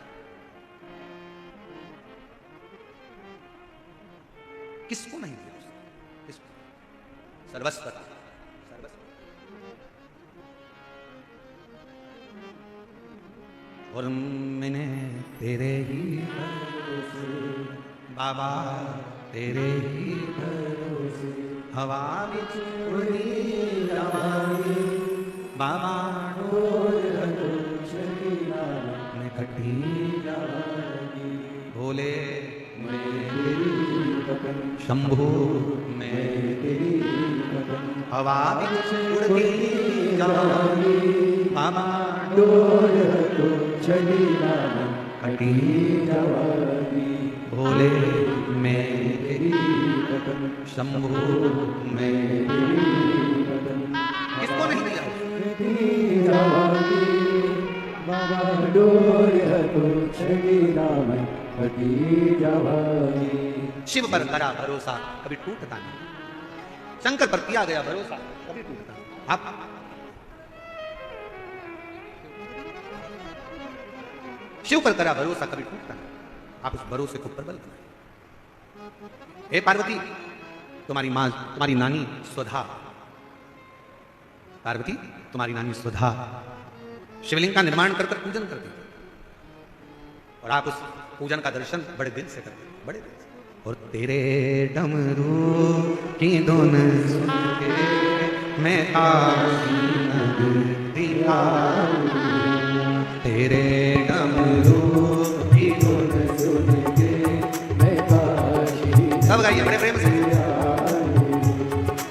किसको नहीं दिया उसने? किसको? सर्वस्व का, सर्वस्व। और मैंने तेरे ही भरोसे बाबा, तेरे ही भरोसे हवा विच उड़ी जावांगी बाबा, मैं कटी भोले शंभू मैं हवा विच उड़ती जावांगी बाबा, कटी भोले मैं शंभू मैं। किसको नहीं दिया? बाबा डोर तो छड़ी राम कटी जावानी। शिव पर करा भरोसा कभी टूटता नहीं, शंकर पर किया गया भरोसा कभी टूटता नहीं। आप शिव पर करा भरोसा कभी टूटता नहीं, आप उस भरोसे को प्रबल बनाए। हे पार्वती तुम्हारी मां, तुम्हारी नानी स्वधा, पार्वती तुम्हारी नानी स्वधा शिवलिंग का निर्माण कर पूजन करती थी और आप उस पूजन का दर्शन बड़े दिल से करते हैं, बड़े दिल से। और तेरे डमरू की धुन सुन के मैं काशी नगरी आऊं, तेरे डमरू की धुन सुन के मैं काशी सब गाइए बड़े प्रेम से।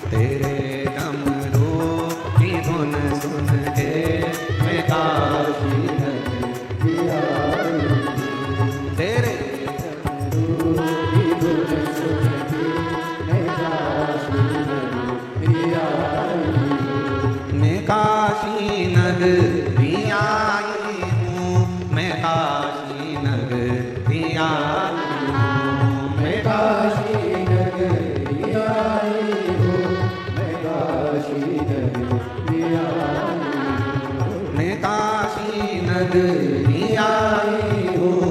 तेरे डमरू की धुन सुन के मैं काशी नगरी आऊं, तेरे काशी नगरी आई हूँ, मैं काशी नगरी आई हूँ, मैं काशी नगरी आई हूँ, मैं काशी नगरी आई हूँ, मैं काशी नगरी आई हूँ,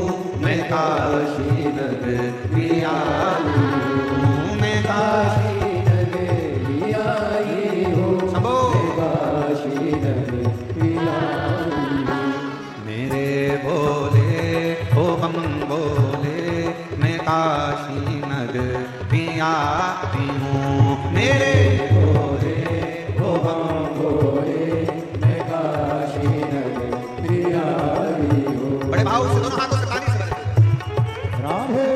मैं काशी नगरी आई हूँ, मैं काशी नगरी आई हूँ, सबो काशी नगरी आई हूँ, मेरे बोले ओ बम बोले मैं काशी नगरी आती हूँ, मेरे बोले ओ बम बोले मैं काशी नगरी आई हूँ। बड़े भाव से दोनों हाथों से ताली से बजाइए। राधे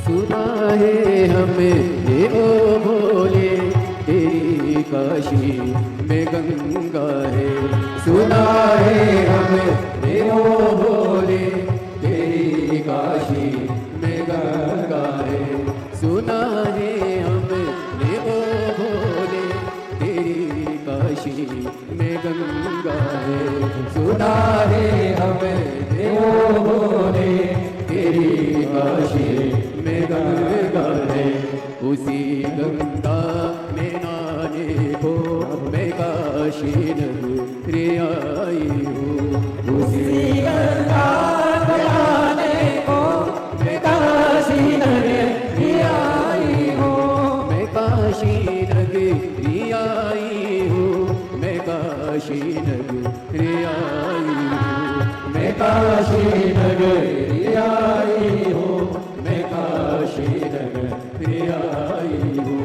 सुना है हमें ये ओ भोले तेरी काशी में गंगा है। सुना है हमें ये ओ भोले तेरी काशी में गंगा है। सुना है हमें ये ओ भोले तेरी काशी में गंगा है। सुना है हमें ये ओ भोले तेरी काशी में गंगा है। उसी गंगा में नहाने को मैं काशी नगरी आई हूँ। उसी गंगा में नहाने को मैं काशी नगरी आई हूँ। मैं काशी नगरी आई हूँ। मैं काशी नगरी आई हूँ। मैं काशी नगरी आई हूँ। मैं काशी नगरी आई हूँ।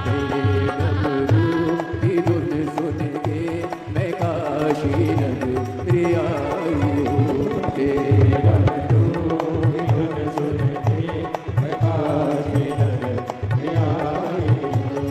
तेरे डमरू की धुन सुन के मैं काशी नगरी आई हूँ। तेरे डमरू की धुन सुन के मैं काशी नगरी आई हूँ।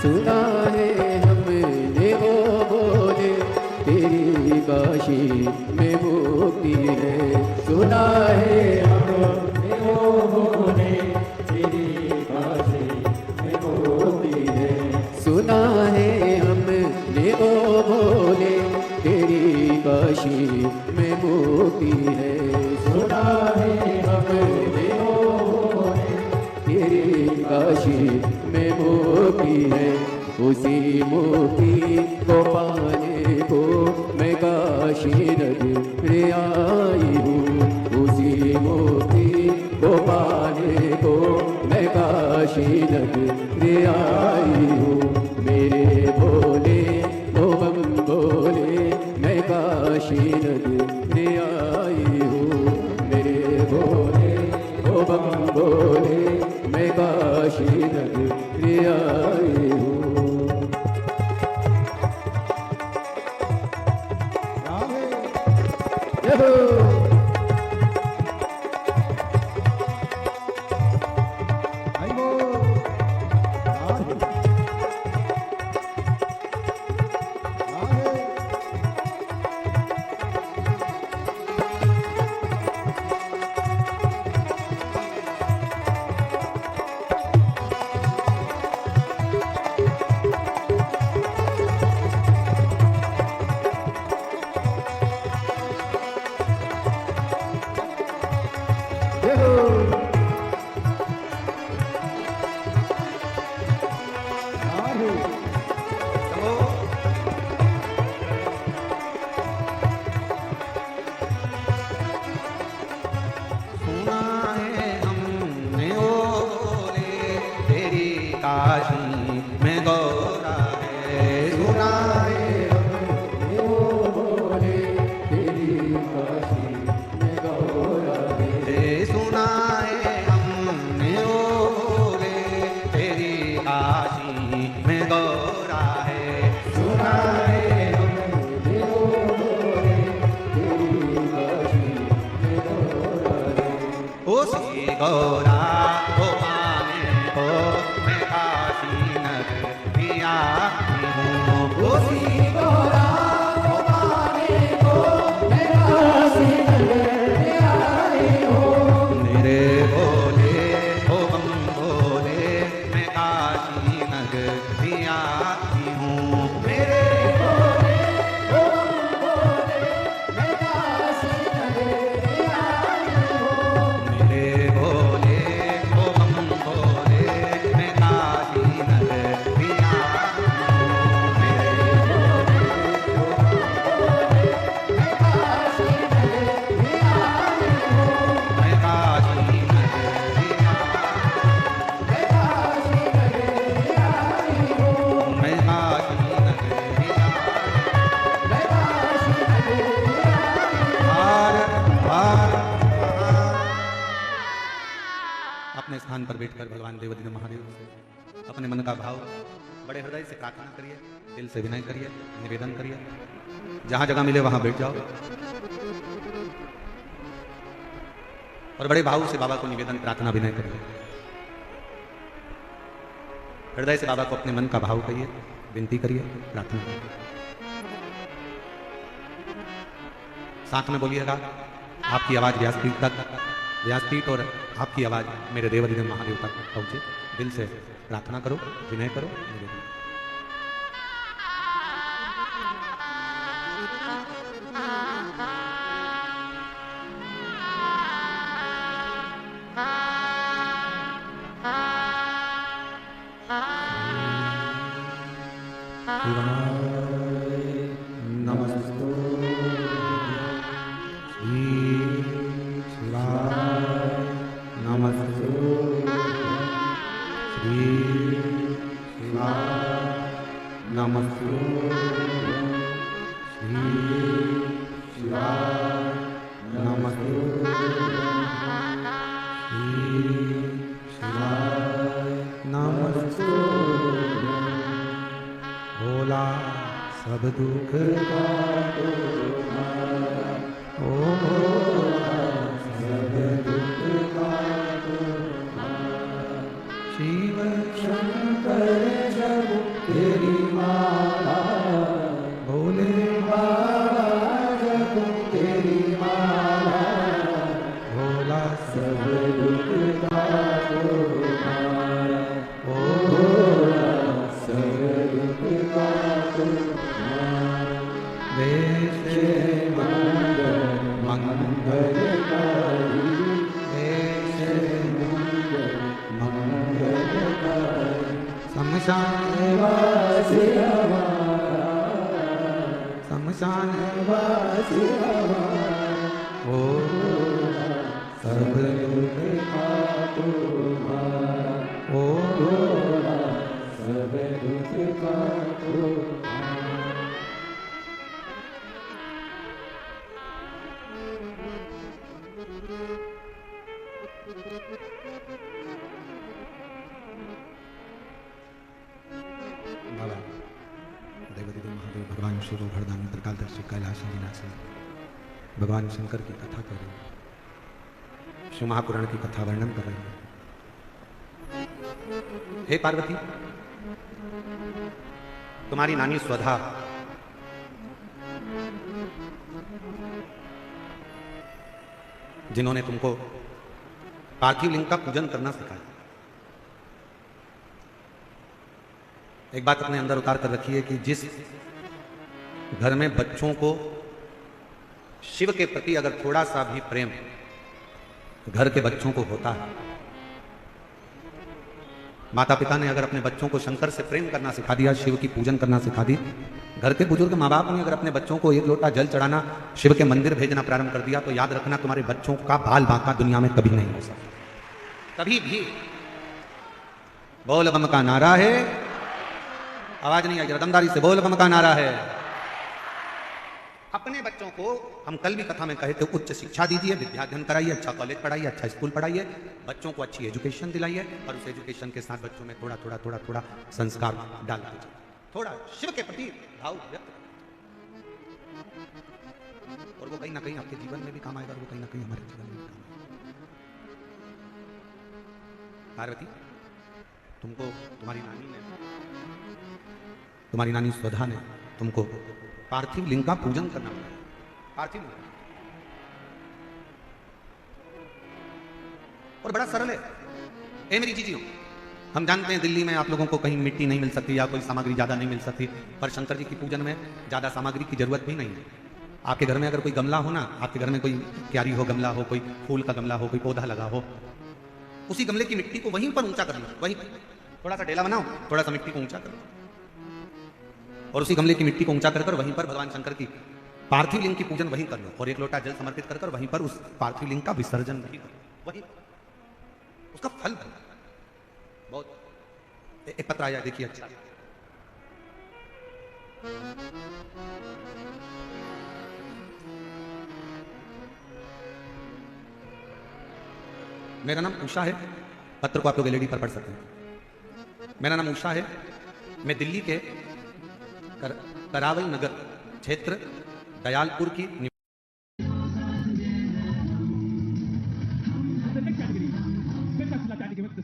सुना है हमने वो बोले तेरी काशी में मुक्ति है। सुना है हमने वो बोले तेरी काशी में मुक्ति है। सुना है हमने वो बोले तेरी काशी में मुक्ति है। सुना है हमने वो बोले तेरी काशी में मुक्ति है। उसी मुक्ति को पाने को मैं काशी नगर आई हूँ। उसी मुक्ति को पाने को मैं काशी नगर आई हूँ। मेरे भोले ओ बम भोले मैं काशी नगर आई हूँ। मेरे भोले ओ बम भोले मैं काशी नगर आई हूँ। गौरा को पाने को मैं काशी नगरी आई हूँ। उसी गौरा को पाने को मैं काशी नगरी आई हूँ। मेरे भोले ओ बम भोले मैं काशी नगरी आई हूँ। मेरे भोले ओ बम भोले मैं काशी नगरी आई हूँ। मेरे भोले ओ बम भोले मैं काशी नगरी आई हूँ। मेरे भोले ओ अपने स्थान पर बैठकर भगवान देवदिन महादेव से अपने मन का भाव बड़े हृदय से प्रार्थना करिए, दिल से विनय करिए, निवेदन करिए। जहां जगह मिले वहां बैठ जाओ और बड़े भाव से बाबा को निवेदन, प्रार्थना, विनय करिए। हृदय से बाबा को अपने मन का भाव कहिए, विनती करिए, प्रार्थना करिए। साथ में बोलिएगा, आपकी आवाज व्यासपीठ तक, व्यासपीठ और आपकी आवाज मेरे देवदिन महादेव तक पहुंचे। दिल से प्रार्थना करो, विनय करो, निवेदन। नमस्ते नमस्ते श्री शिवाय नमस्ते श्री शिवाय नमस्ते श्री शिवाय नमस्ते। भोला सब दुख का ओ भोला सब दुख का शिव शंकर जब सब दुख काटो हमारा, भोला सब दुख काटो हमारा। देश मंगल मंगलकारी, देश मंगल मंगलकारी। शमशान वासी हमारा, शमशान वासी हमारा, ओ सब दुख काटो हमारा, ओ भोला सब दुख काटो हमारा। बाबा देवदेव महादेव भगवान शिव भरदानी त्रिकालदर्शी कैलाशी विनाशी भगवान शंकर की कथा कर रहे हैं, शिव महापुराण की कथा वर्णन कर रहे हैं। हे पार्वती, तुम्हारी नानी स्वधा जिन्होंने तुमको पार्थिव लिंग का पूजन करना सिखाया, एक बात अपने अंदर उतार कर रखिए कि जिस घर में बच्चों को शिव के प्रति अगर थोड़ा सा भी प्रेम घर के बच्चों को होता है, माता पिता ने अगर अपने बच्चों को शंकर से प्रेम करना सिखा दिया, शिव की पूजन करना सिखा दी, घर के बुजुर्ग माँ बाप ने अगर अपने बच्चों को एक लोटा जल चढ़ाना, शिव के मंदिर भेजना प्रारंभ कर दिया, तो याद रखना तुम्हारे बच्चों का बाल बांका दुनिया में कभी नहीं हो सकता, कभी भी। बोल बम का नारा है, आवाज नहीं आई, रदमदारी से बोल बम का नारा है। अपने बच्चों को हम कल भी कथा में कहे थे, उच्च शिक्षा दीजिए, विद्याध्ययन कराइए, अच्छा कॉलेज पढ़ाइए, अच्छा स्कूल पढ़ाइए, बच्चों को अच्छी एजुकेशन दिलाइए, और उस एजुकेशन के साथ बच्चों में थोड़ा थोड़ा थोड़ा थोड़ा संस्कार डाल दीजिए, थोड़ा शिव के प्रति भाव व्यक्त करें, और वो कहीं ना कहीं आपके जीवन में भी काम आएगा, वो कहीं ना कहीं हमारे जीवन में भी काम आएगा। पार्वती, तुमको तुम्हारी नानी स्वधा ने तुमको पार्थिव लिंग का पूजन करना पड़ा, पार्थिव लिंग, और बड़ा सरल है। ए मेरी जीजियों, हम जानते हैं दिल्ली में आप लोगों को कहीं मिट्टी नहीं मिल सकती या कोई सामग्री ज्यादा नहीं मिल सकती, पर शंकर जी की पूजन में ज्यादा सामग्री की जरूरत भी नहीं है। आपके घर में अगर कोई गमला हो ना, आपके घर में कोई क्यारी हो, गमला हो, कोई फूल का गमला हो, कोई पौधा लगा हो, उसी गमले की मिट्टी को वहीं पर ऊंचा कर लो, वहीं थोड़ा सा ढेला बनाओ, थोड़ा सा मिट्टी को ऊंचा करो, और उसी गमले की मिट्टी को ऊंचा कर वहीं पर भगवान शंकर की पार्थिव लिंग की पूजन वहीं कर लो, और एक लोटा जल समर्पित कर वहीं पर उस पार्थिव लिंग का विसर्जन भी करो, वहीं उसका फल बहुत। एक पत्र आया, देखिए, अच्छा, मेरा नाम उषा है, पत्र को आप लोग एलईडी पर पढ़ सकते हैं। मेरा नाम उषा है, मैं दिल्ली के करावल नगर क्षेत्र दयालपुर की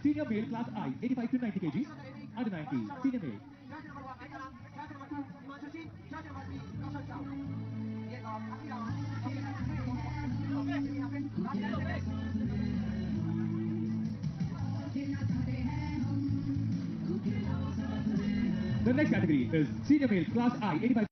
Senior male class I, 85 to 90 kg, under 90, senior male. The next category is senior male class I, 85.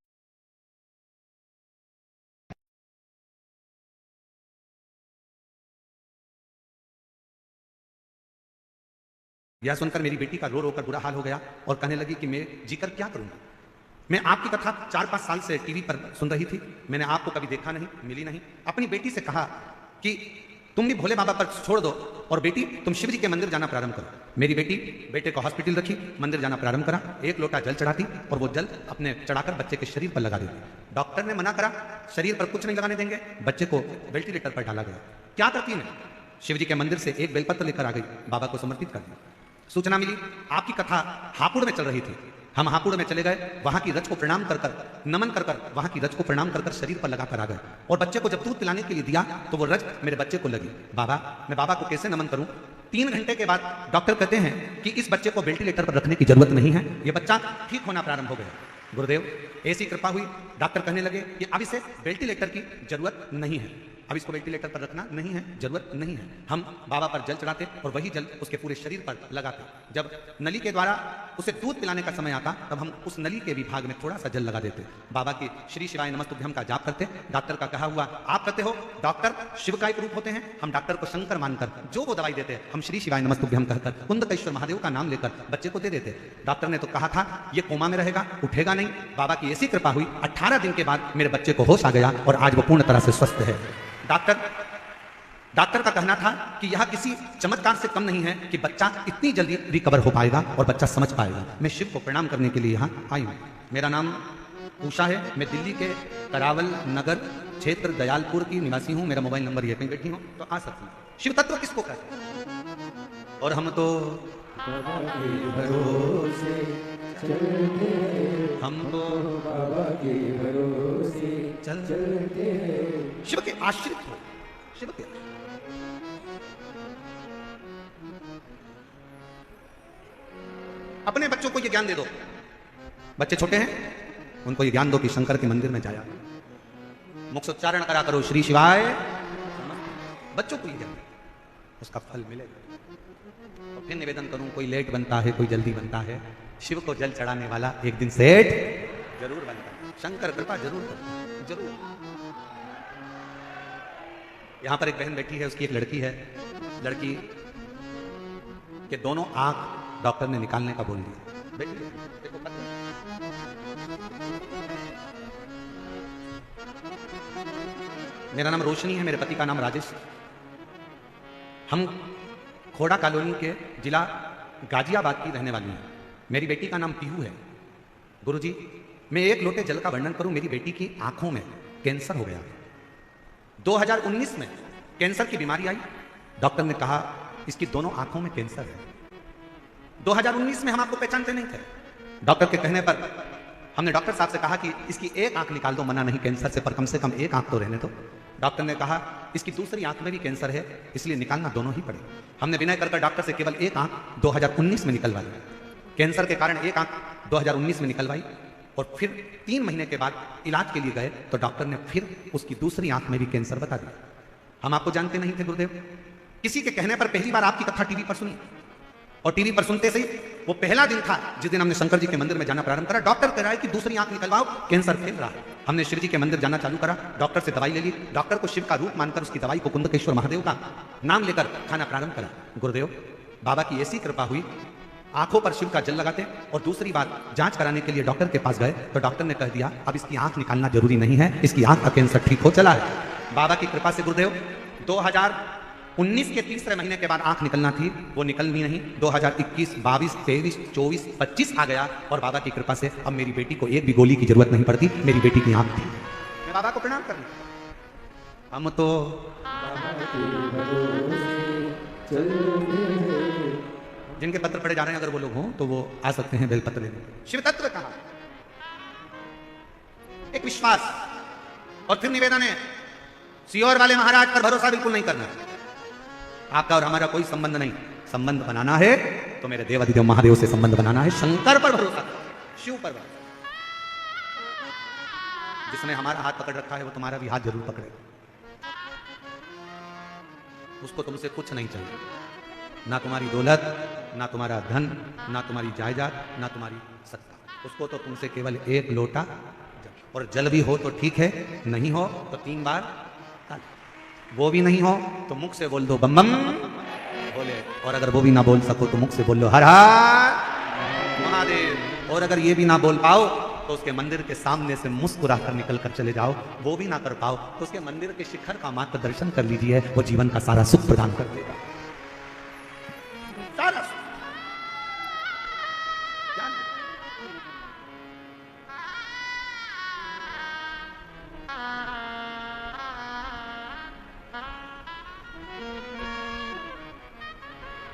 यह सुनकर मेरी बेटी का रो रो कर बुरा हाल हो गया और कहने लगी कि मैं जीकर क्या करूंगा। मैं आपकी कथा 4-5 साल से टीवी पर सुन रही थी, मैंने आपको कभी देखा नहीं, मिली नहीं। अपनी बेटी से कहा कि तुम भी भोले बाबा पर छोड़ दो और बेटी तुम शिव जी के मंदिर जाना प्रारंभ करो। मेरी बेटी बेटे को हॉस्पिटल रखी, मंदिर जाना प्रारंभ करा, एक लोटा जल चढ़ाती और वो जल अपने चढ़ाकर बच्चे के शरीर पर लगा देती। डॉक्टर ने मना करा, शरीर पर कुछ नहीं लगाने देंगे, बच्चे को वेंटिलेटर पर डाला गया। क्या करती है, शिव जी के मंदिर से एक बेलपत्र लेकर आ गई, बाबा को समर्पित कर दिया। सूचना मिली आपकी कथा हापुड़ में चल रही थी, हम हापुड़ में चले गए, वहां की रज को प्रणाम कर नमन कर वहां की रज को प्रणाम कर शरीर पर लगाकर आ गए और बच्चे को जब दूध पिलाने के लिए दिया तो वो रज मेरे बच्चे को लगी। बाबा, मैं बाबा को कैसे नमन करूं? 3 घंटे के बाद डॉक्टर कहते हैं कि इस बच्चे को वेंटिलेटर पर रखने की जरूरत नहीं है, ये बच्चा ठीक होना प्रारंभ हो गया। गुरुदेव, ऐसी कृपा हुई, डॉक्टर कहने लगे कि अब इसे वेंटिलेटर की जरूरत नहीं है। अब इसको वेंटिलेटर पर रखना नहीं है, जरूरत नहीं है। हम बाबा पर जल चढ़ाते और वही जल उसके पूरे शरीर पर लगाते। जब नली के द्वारा उसे दूध पिलाने का समय आता तब हम उस नली के विभाग में थोड़ा सा जल लगा देते। बाबा की श्री शिवाय नमस्तुभ्यम का जाप करते। डॉक्टर का कहा हुआ आप करते हो, डॉक्टर शिव का एक रूप होते हैं, हम डॉक्टर को शंकर मानकर जो वो दवाई देते हम श्री शिवाय नमस्तुभ्यम कहकर कुंदकेश्वर महादेव का नाम लेकर बच्चे को दे देते। डॉक्टर ने तो कहा था ये कोमा में रहेगा, उठेगा नहीं। बाबा की ऐसी कृपा हुई 18 दिन के बाद मेरे बच्चे को होश आ गया और आज वो पूर्ण तरह से स्वस्थ है। डॉक्टर का कहना था कि यह किसी चमत्कार से कम नहीं है कि बच्चा इतनी जल्दी रिकवर हो पाएगा और बच्चा समझ पाएगा। मैं शिव को प्रणाम करने के लिए यहाँ आई हूँ। मेरा नाम उषा है, मैं दिल्ली के करावल नगर क्षेत्र दयालपुर की निवासी हूँ। मेरा मोबाइल नंबर ये पे बैठी हूँ तो आ सकती हूँ। शिव तत्व किसको कहते हैं? और हम तो बाबा के भरोसे चलते हैं, हम तो बाबा के भरोसे चलते हैं। शिव के आश्रित हो, शिव के अपने बच्चों को ये ज्ञान दे दो। बच्चे छोटे हैं, उनको ये ज्ञान दो कि शंकर के मंदिर में जाया, मुख से उच्चारण करा करो श्री शिवाय। बच्चों को ये ज्ञान, उसका फल मिलेगा। और फिर निवेदन करूं, कोई लेट बनता है, कोई जल्दी बनता है, शिव को जल चढ़ाने वाला एक दिन सेठ जरूर बनता है। शंकर कृपा जरूर करता है, जरूर। यहां पर एक बहन बैठी है, उसकी एक लड़की है। लड़की के दोनों आंख डॉक्टर ने निकालने का बोल दिया। बेटी देखो पता। मेरा नाम रोशनी है, मेरे पति का नाम राजेश। हम खोड़ा कॉलोनी के जिला गाजियाबाद की रहने वाली हैं। मेरी बेटी का नाम पीहू है। गुरुजी, मैं एक लोटे जल का वर्णन करूं। मेरी बेटी की आंखों में कैंसर हो गया। 2019 में कैंसर की बीमारी आई। डॉक्टर ने कहा इसकी दोनों आंखों में कैंसर है। 2019 में हम आपको पहचानते नहीं थे। डॉक्टर के कहने पर हमने डॉक्टर साहब से कहा कि इसकी एक आंख निकाल दो, मना नहीं कैंसर से, पर कम से कम एक आंख तो रहने दो। डॉक्टर ने कहा इसकी दूसरी आंख में भी कैंसर है, इसलिए निकालना दोनों ही पड़े। हमने विनय कर डॉक्टर से केवल एक आंख 2019 में निकलवाई। कैंसर के कारण एक आंख 2019 में निकलवाई और फिर 3 महीने के बाद इलाज के लिए गए तो डॉक्टर ने फिर उसकी दूसरी आंख में भी कैंसर बता दिया। हम आपको जानते नहीं थे गुरुदेव। किसी के कहने पर पहली बार आपकी कथा टीवी पर सुनी और टीवी पर सुनते से वो पहला दिन था जिस दिन हमने शंकर जी के मंदिर में जाना प्रारंभ करा। डॉक्टर कह रहा है कि दूसरी आंख निकलवाओ, कैंसर फैल रहा है। हमने शिव जी के मंदिर जाना चालू करा, डॉक्टर से दवाई ले ली। डॉक्टर को शिव का रूप मानकर उसकी दवाई को कुंदकेश्वर महादेव का नाम लेकर खाना प्रारंभ करा। गुरुदेव, बाबा की ऐसी कृपा हुई, आंखों पर शिव का जल लगाते और दूसरी बार जांच कराने के लिए डॉक्टर के पास गए तो डॉक्टर ने कह दिया अब इसकी आंख निकालना जरूरी नहीं है, इसकी आंख का कैंसर ठीक हो चला है। बाबा की कृपा से गुरुदेव 2019 के तीसरे महीने के बाद आंख निकलना थी, वो निकल भी नहीं। 2021, 22, 23, 24, 25 आ गया और बाबा की कृपा से अब मेरी बेटी को एक भी गोली की जरूरत नहीं पड़ती। मेरी बेटी की आंख थी। मैं बाबा को प्रणाम करना। हम तो बाबा के भरोसे चलते हैं। जिनके पत्र पढ़े जा रहे हैं अगर वो लोग हों तो वो आ सकते हैं बेलपत्र लेने। शिव तत्व कहा, एक विश्वास और फिर निवेदन है, सियोर वाले महाराज पर भरोसा बिल्कुल नहीं करना। आपका और हमारा कोई संबंध नहीं। संबंध बनाना है तो मेरे देवाधिदेव महादेव से संबंध बनाना है। शंकर पर भरोसा, शिव पर भरोसा। जिसने हमारा हाथ पकड़ रखा है वो तुम्हारा भी हाथ जरूर पकड़ेगा। उसको तुमसे कुछ नहीं चाहिए, ना तुम्हारी दौलत, ना तुम्हारा धन, ना तुम्हारी जायदाद, ना तुम्हारी सत्ता। उसको तो तुमसे केवल एक लोटा जल, और जल भी हो तो ठीक है, नहीं हो तो 3 बार ताली। वो भी नहीं हो तो मुख से बोल दो बम बम बोले, और अगर वो भी ना बोल सको तो मुख से बोल लो हर हर महादेव। और अगर ये भी ना बोल पाओ तो उसके मंदिर के सामने से मुस्कुरा कर निकल कर चले जाओ। वो भी ना कर पाओ तो उसके मंदिर के शिखर का मात्र दर्शन कर लीजिए, वो जीवन का सारा सुख प्रदान कर देगा। सारा सुख।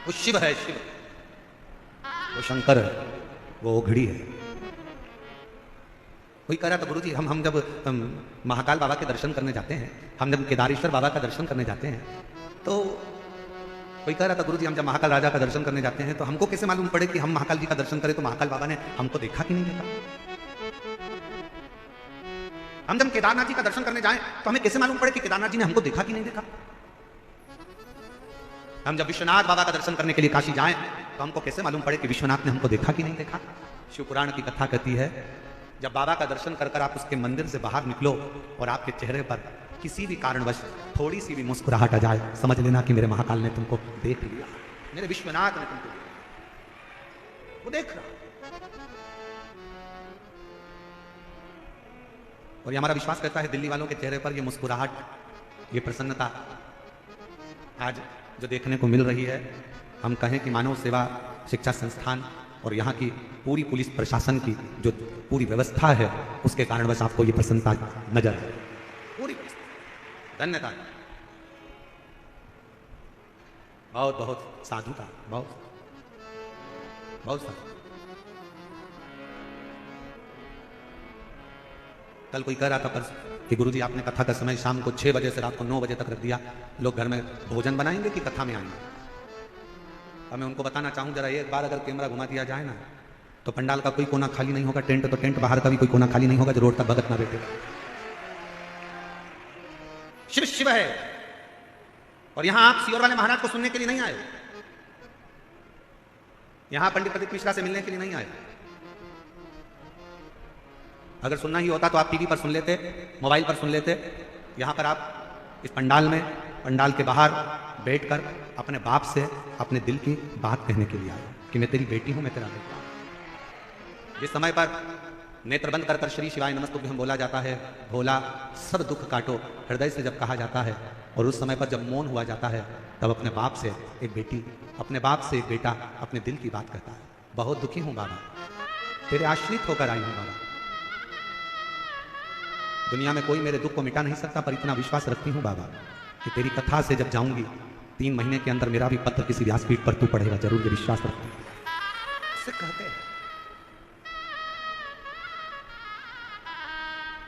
वो शिव है, शिव, वो शंकर है, वो ओघड़ी है। कोई कह रहा था गुरुजी हम जब महाकाल बाबा के दर्शन करने जाते हैं, हम जब केदारेश्वर बाबा का दर्शन करने जाते हैं, तो कोई कह रहा था गुरुजी हम जब महाकाल राजा का दर्शन करने जाते हैं तो हमको कैसे मालूम पड़े कि हम महाकाल जी का दर्शन करें तो महाकाल बाबा ने हमको देखा कि नहीं देखा। हम जब केदारनाथ जी का दर्शन करने जाएं तो हमें कैसे मालूम पड़े कि केदारनाथ जी ने हमको देखा कि नहीं देखा? हम जब विश्वनाथ बाबा का दर्शन करने के लिए काशी जाएं तो हमको कैसे मालूम पड़े कि विश्वनाथ ने हमको देखा कि नहीं देखा? शिव पुराण की कथा कहती है, जब बाबा का दर्शन कर आप उसके मंदिर से बाहर निकलो और आपके चेहरे पर किसी भी कारणवश थोड़ी सी भी मुस्कुराहट आ जाए, समझ लेना कि मेरे महाकाल ने तुमको देख लिया, मेरे विश्वनाथ ने तुमको वो देख रहा। और ये हमारा विश्वास करता है दिल्ली वालों के चेहरे पर ये मुस्कुराहट, ये प्रसन्नता आज जो देखने को मिल रही है, हम कहें कि मानव सेवा शिक्षा संस्थान और यहाँ की पूरी पुलिस प्रशासन की जो पूरी व्यवस्था है उसके कारण बस आपको ये प्रसन्नता नजर है। पूरी धन्यवाद, बहुत बहुत साधु का, बहुत बहुत साधु। कल कोई कह रहा था परसों कि गुरुजी आपने कथा का समय शाम को 6 बजे से रात को 9 बजे तक रख दिया, लोग घर में भोजन बनाएंगे कि कथा में आएंगे? अब मैं उनको बताना चाहूं, जरा एक बार अगर कैमरा घुमा दिया जाए ना तो पंडाल का कोई कोना खाली नहीं होगा, टेंट तो टेंट बाहर का भी कोई कोना खाली नहीं होगा जो रोड तक भगत ना बैठे। शिव शिव है। और यहां आप सियोर वाले महाराज को सुनने के लिए नहीं आए, यहां पंडित प्रदीप मिश्रा से मिलने के लिए नहीं आए। अगर सुनना ही होता तो आप टीवी पर सुन लेते, मोबाइल पर सुन लेते। यहां पर आप इस पंडाल में, पंडाल के बाहर बैठकर अपने बाप से अपने दिल की बात कहने के लिए आए कि मैं तेरी बेटी हूं, मैं तेरा बेटा हूं। जिस समय पर नेत्र बंद कर श्री शिवाय नमस्तुभ्यं बोला जाता है, भोला सब दुख काटो हृदय से जब कहा जाता है, और उस समय पर जब मौन हुआ जाता है तब अपने बाप से एक बेटी, अपने बाप से एक बेटा अपने दिल की बात कहता है। बहुत दुखी हूं बाबा, तेरे आश्रित होकर आई हूं बाबा। दुनिया में कोई मेरे दुख को मिटा नहीं सकता, पर इतना विश्वास रखती हूं बाबा कि तेरी कथा से जब जाऊंगी 3 महीने के अंदर मेरा भी पत्र किसी व्यासपीठ पर तू पढ़ेगा जरूर, ये विश्वास रखती हूं। उससे कहते हैं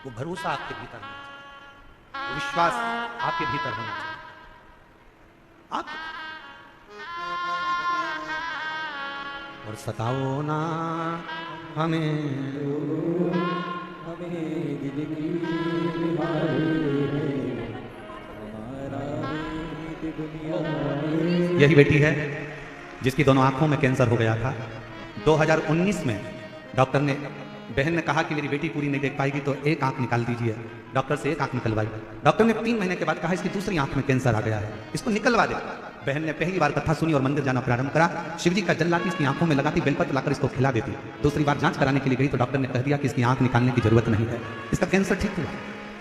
वो भरोसा आपके भीतर होना चाहिए, वो विश्वास आपके भीतर होना चाहिए। आप और सताओ ना हमें दिल की बीमारी है, हमारा दुनिया में। यही बेटी है जिसकी दोनों आंखों में कैंसर हो गया था। 2019 में डॉक्टर ने, बहन ने कहा कि मेरी बेटी पूरी नहीं देख पाएगी तो एक आंख निकाल दीजिए। डॉक्टर से एक आंख निकलवाई। डॉक्टर ने 3 महीने के बाद कहा इसकी दूसरी आंख में कैंसर आ गया है, इसको निकलवा दे। बहन ने पहली बार कथा सुनी और मंदिर जाना प्रारंभ करा। शिवजी का जल लाकर इसकी आंखों में लगाती, बेलपत्र लाकर इसको खिला देती। दूसरी बार जांच कराने के लिए गई तो डॉक्टर ने कह दिया कि इसकी आंख निकालने की जरूरत नहीं है, इसका कैंसर ठीक हुआ।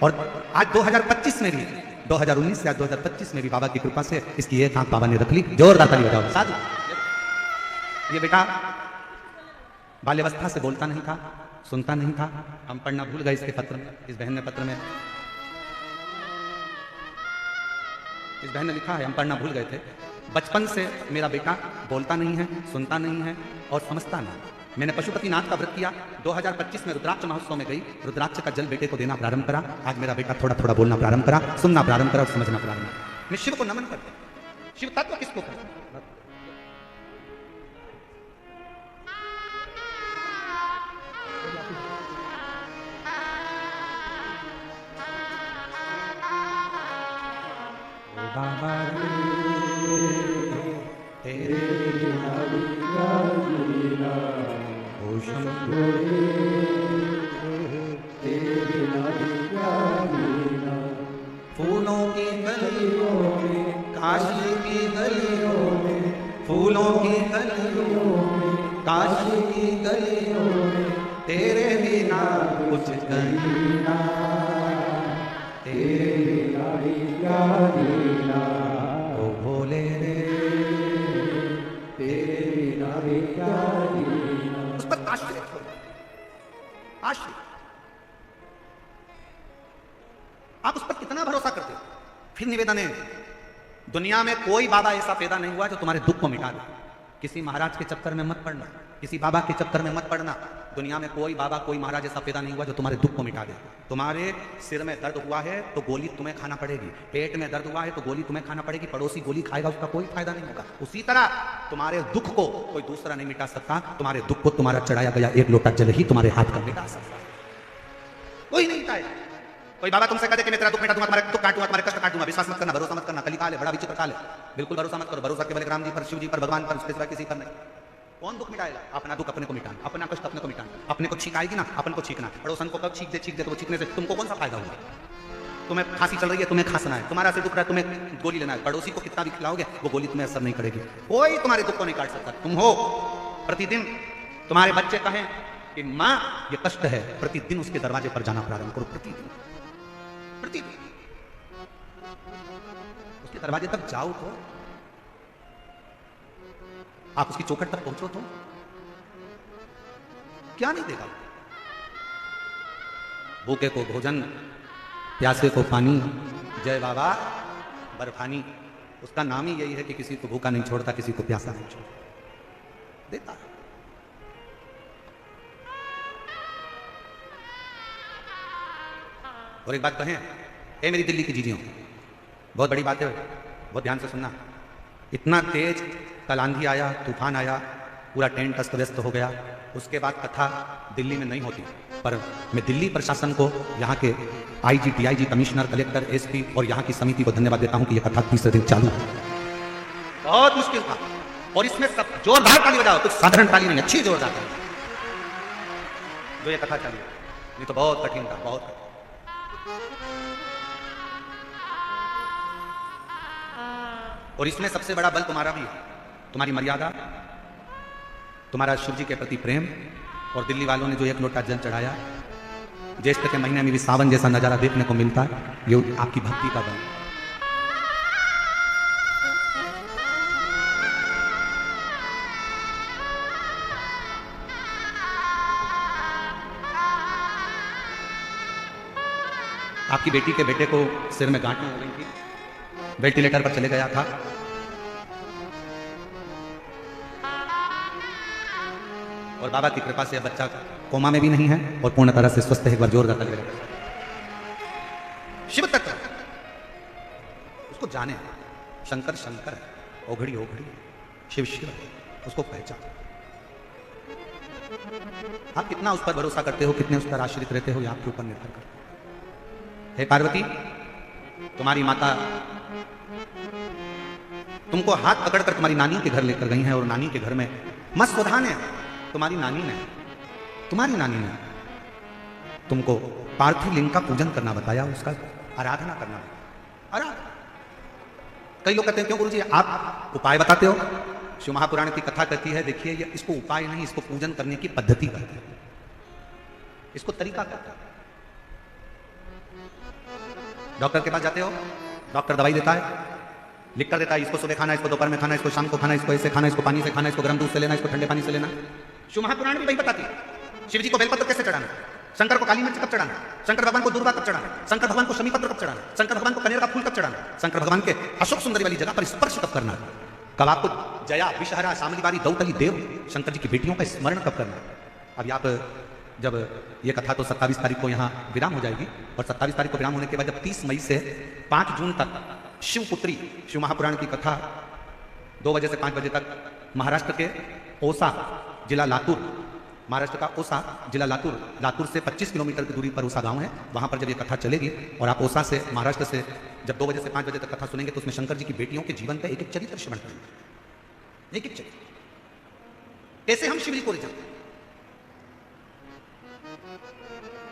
और आज 2025 में भी, 2019 से आज 2025 में भी बाबा की कृपा से इसकी एक आंख बाबा ने रख ली। जोरदार ताली बजाओ साधु। ये बेटा बाल्यावस्था से बोलता नहीं था, सुनता नहीं था। हम पढ़ना भूल गए इसके पत्र में, इस बहन ने पत्र में, इस बहन ने लिखा है, हम पढ़ना भूल गए थे। बचपन से मेरा बेटा बोलता नहीं है, सुनता नहीं है और समझता नहीं। मैंने पशुपतिनाथ का व्रत किया। 2025 में रुद्राक्ष महोत्सव में गई, रुद्राक्ष का जल बेटे को देना प्रारंभ करा। आज मेरा बेटा थोड़ा थोड़ा बोलना प्रारंभ करा, सुनना प्रारंभ करा और समझना प्रारंभ करा। मैं शिव को नमन करता हूं। शिव तत्व किसको कहते हैं? बाबा तेरे फूलों की गलियों में, काशी की गलियों में, फूलों की गलियों में, काशी की गलियों में, तेरे बिना कुछ कहीं ना, तेरे बिना क्या जीना, ओ भोले रे तेरे बिना क्या जीना। उस पर आश्रित हो, आश्रित। आप उस पर कितना भरोसा करते हो? फिर निवेदन है, दुनिया में कोई बाबा ऐसा पैदा नहीं हुआ जो तुम्हारे दुख को मिटा दे। किसी महाराज के चक्कर में मत पड़ना, किसी बाबा के चक्कर में मत पड़ना। दुनिया में कोई बाबा, कोई महाराज ऐसा पैदा नहीं हुआ जो तुम्हारे दुख को मिटा दे। तुम्हारे सिर में दर्द हुआ है तो गोली तुम्हें खाना पड़ेगी, पेट में दर्द हुआ है तो गोली तुम्हें खाना पड़ेगी। पड़ोसी गोली खाएगा, उसका कोई फायदा नहीं होगा। उसी तरह तुम्हारे दुख को कोई दूसरा नहीं मिटा सकता। तुम्हारे दुख को तुम्हारा चढ़ाया गया एक लोटा जल ही तुम्हारे हाथ का मिटा सकता, कोई नहीं मिटाएगा। कोई बाबा तुमसे कहते कि मैं तेरा दुख मिटा दूंगा, तुम्हारे दुख काटूंगा, तुम्हारे कष्ट काटूंगा, विश्वास मत करना, भरोसा मत करना, कलिकाल है, बड़ा विचित्र काल है, बिल्कुल भरोसा मत करो। भरोसा केवल राम जी पर, शिव जी पर, भगवान पर, उसके सिवा किसी पर नहीं। कौन दुख मिटाएगा? अपना दुख अपने को मिटाना, अपना कष्ट अपने को मिटाना, अपने को छींक आएगी ना अपन को छींकना, पड़ोसन को कब छींक दे तो वो छींकने से तुमको कौन सा फायदा होगा? तुम्हें खांसी चल रही है, तुम्हें खांसना है, तुम्हारा से दुख रहा है, तुम्हें गोली लेना है, पड़ोसी को कितना भी खिलाओगे वो गोली तुम्हें असर नहीं करेगी। कोई तुम्हारे दुख को नहीं काट सकता। तुम हो प्रतिदिन, तुम्हारे बच्चे कहें कि माँ ये कष्ट है, प्रतिदिन उसके दरवाजे पर जाना प्रारंभ करो, प्रतिदिन प्रतिदिन उसके दरवाजे तक जाओ तो, आप उसकी चौखट तक पहुंचो तो क्या नहीं देगा? भूखे को भोजन, प्यासे को पानी, जय बाबा बर्फानी। उसका नाम ही यही है कि किसी को भूखा नहीं छोड़ता, किसी को प्यासा नहीं छोड़ता, देता है। और एक बात कहें, ए मेरी दिल्ली की जीजियों, बहुत बड़ी बात है, बहुत ध्यान से सुनना। इतना तेज कल आंधी आया, तूफान आया, पूरा टेंट अस्त व्यस्त हो गया, उसके बाद कथा दिल्ली में नहीं होती। पर मैं दिल्ली प्रशासन को, यहाँ के IG, DIG, commissioner, collector, SP और यहाँ की समिति को धन्यवाद देता हूँ कि यह कथा तीसरे दिन चालू है। बहुत मुश्किल था और इसमें सब जोरदार ताली बजाओ, कुछ साधारण ताली नहीं, अच्छी जोरदार ताली जो ये कथा चली, नहीं तो बहुत कठिन था, बहुत कठिन। और इसमें सबसे बड़ा बल तुम्हारा भी है, तुम्हारी मर्यादा, तुम्हारा शिव जी के प्रति प्रेम, और दिल्ली वालों ने जो एक लोटा जल चढ़ाया, ज्येष्ठ के महीने में भी सावन जैसा नजारा देखने को मिलता है, ये आपकी भक्ति का बल। आपकी बेटी के बेटे को सिर में गांठें हो गई थी, वेंटिलेटर पर चले गया था, और बाबा की कृपा से बच्चा कोमा में भी नहीं है और पूर्ण तरह से स्वस्थ है। एक बार जोरदार ताली बजाओ। शिव तत्व उसको जाने, शंकर शंकर है, ओघड़ी ओघड़ी, शिव शिव, उसको पहचान। आप कितना उस पर भरोसा करते हो, कितने उस पर आश्रित रहते हो, ये आपके ऊपर निर्भर करता है। हे पार्वती, तुम्हारी माता तुमको हाथ पकड़कर तुम्हारी नानी के घर लेकर गई हैं, और नानी के घर में मस्त उधान है। तुम्हारी नानी ने तुमको पार्थिव लिंग का पूजन करना बताया, उसका आराधना करना बताया। कई लोग कहते हैं क्यों गुरुजी आप उपाय बताते हो? शिव महापुराण की कथा कहती है, देखिए ये इसको उपाय नहीं, इसको पूजन करने की पद्धति कहते हैं, इसको तरीका कहते हैं। डॉक्टर के पास जाते हो, डॉक्टर दवाई देता है, लिख कर देता है, इसको सुबह खाना, इसको दोपहर में खाना, इसको शाम को खाना, इसको ऐसे खाना, इसको पानी से खाना, इसको गर्म दूध से लेना, इसको ठंडे पानी से लेना। शिव महापुराण भी वही बताती है। शिव जी को बेलपत्र कैसे चढ़ाना, शंकर को काली मिर्च कब चढ़ाना, शंकर भगवान को दूर्वा कब चढ़ाना, शंकर भगवान को शमी पत्र कब चढ़ाना, शंकर भगवान को कनेर का फूल कब चढ़ाना, शंकर भगवान के अशोक सुंदरी वाली जगह पर स्पर्श कब करना, कब आपको जया, विषहरा, शामली बारी, दौतली, देव, शंकर जी की बेटियों का स्मरण कब करना। अभी आप जब ये कथा तो 27 तारीख को यहाँ विराम हो जाएगी, और 27 तारीख को विराम होने के बाद जब 30 मई से 5 जून तक शिवपुत्री शिव महापुराण की कथा 2 बजे से 5 बजे तक महाराष्ट्र के ओसा जिला लातूर, महाराष्ट्र का ओसा जिला लातूर से 25 किलोमीटर की दूरी पर ओसा गांव है, वहां पर जब ये कथा चलेगी और आप ओसा से, महाराष्ट्र से जब 2 बजे से 5 बजे तक कथा सुनेंगे, तो उसमें शंकर जी की बेटियों के जीवन का एक एक चरित्र श्रवण करेंगे, एक एक चरित्र, कैसे हम शिव जी को रिझाते,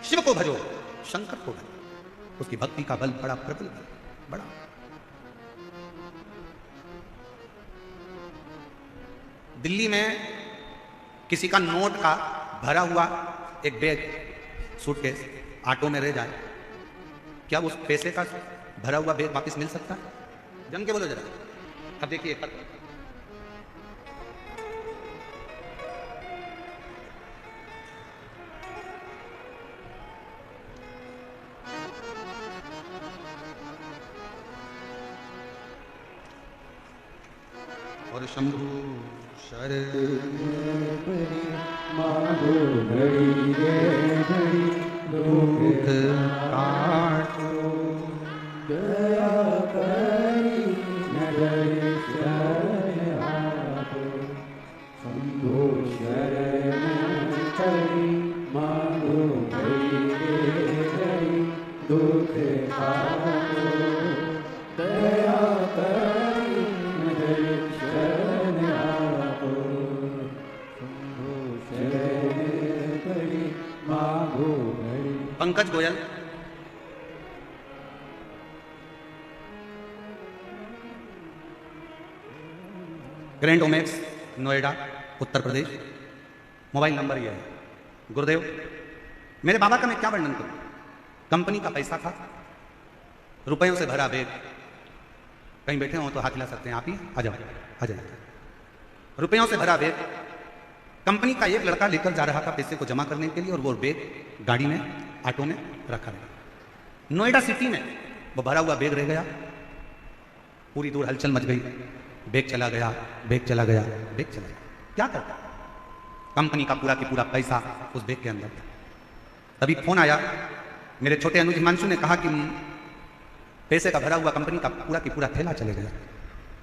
शिव को भजो, शंकर को भजो, उसकी भक्ति का बल बड़ा प्रबल है, बड़ा। दिल्ली में किसी का नोट का भरा हुआ एक बैग, सूटकेस ऑटो में रह जाए, क्या उस पैसे का भरा हुआ बैग वापस मिल सकता है? जम के बोलो जरा। अब देखिए और शंभु मांगो घड़ी रे घड़ी, दुख काटो, दया करी नगर शरण आपो, शंभो शरण करी, मांगो घड़ी रे घड़ी, दुख Pankaj Goyal, grand Omaxe, Noida, Uttar Pradesh. Mobile number यह है। गुरुदेव, मेरे बाबा का मैं क्या वर्णन करूं? कंपनी का पैसा था, रुपयों से भरा बैग। कहीं बैठे हो तो हाथ हिला सकते हैं, आप ही आ जाओ, आ जाओ। रुपयों से भरा बैग कंपनी का एक लड़का लेकर जा रहा था पैसे को जमा करने के लिए, और वो बैग गाड़ी में, ऑटो में रखा गया। नोएडा सिटी में वो भरा हुआ बैग रह गया। पूरी दूर हलचल मच गई। बैग चला गया, बैग चला गया, बैग चला गया। क्या करता? कंपनी का पूरा की पूरा पैसा उस बैग के अंदर था। तभी फोन आया, मेरे छोटे अनुज हिमांशु ने कहा कि पैसे का भरा हुआ कंपनी का पूरा की पूरा थैला चले गया,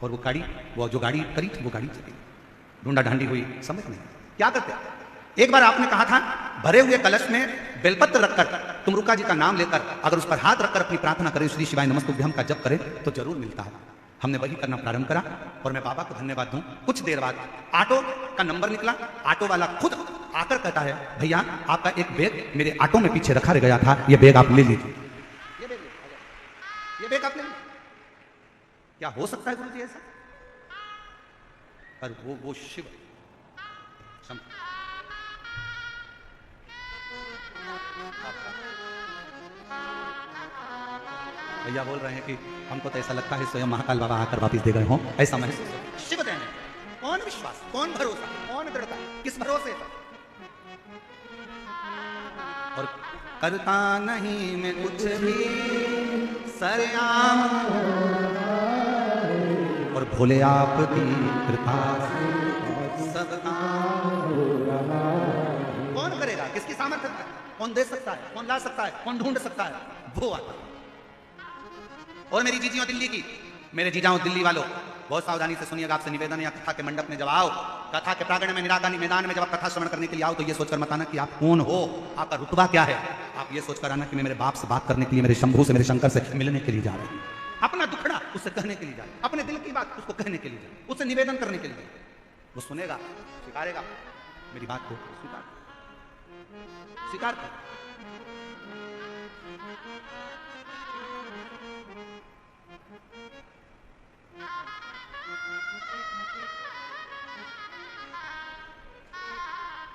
और वो गाड़ी, वो जो गाड़ी करी थी वो गाड़ी चली गई। ढूंढा ढांडी हुई, समझ नहीं क्या करते। एक बार आपने कहा था, भरे हुए कलश में बेलपत्र रखकर तुम रुका जी का नाम लेकर अगर उस पर हाथ रखकर अपनी प्रार्थना करें, श्री शिवाय नमस्तुभ्यम का जप करें तो जरूर मिलता है। हमने वही करना प्रारंभ करा, और मैं बाबा को धन्यवाद दूं। कुछ देर बाद ऑटो का नंबर निकला। ऑटो वाला खुद आकर कहता है, भैया आपका एक बैग मेरे ऑटो में पीछे रखा रह गया था, ये बैग आप ले लीजिए। ये बैग आप ले लीजिए। क्या हो सकता है गुरु जी ऐसा? पर वो शिव भैया बोल रहे हैं कि हमको तो ऐसा लगता है स्वयं महाकाल बाबा आकर वापिस दे गए हों, ऐसा महसूस। शिव देने कौन विश्वास, कौन भरोसा, कौन दृढ़ता, किस भरोसे? और करता नहीं मैं कुछ भी सरेआम, और भोले आपकी कृपा से सब काम। कौन करेगा? किसकी सामर्थ्य है? कौन दे सकता है? कौन ला सकता है? कौन ढूंढ सकता है? वो आता। और मेरी जीजियों दिल्ली की, मेरे जीजाओं दिल्ली वालों, बहुत सावधानी से सुनिएगा, आपसे निवेदन है। कथा के मंडप में जब आओ, कथा के प्रांगण में, निराकरणी मैदान में जब आप कथा श्रवण करने के लिए आओ, तो ये सोचकर मत आना कि आप कौन हो, आपका रुतबा क्या है। आप ये सोचकर आना कि मैं मेरे बाप से बात करने के लिए, मेरे शंभू से, मेरे शंकर से मिलने के लिए जा रहा हूं। अपना दुखड़ा उससे कहने के लिए जा रहा हूं, अपने दिल की बात उसको कहने के लिए जा रहा हूं, उससे निवेदन करने के लिए। वो सुनेगा, स्वीकारेगा मेरी बात को, स्वीकार कर।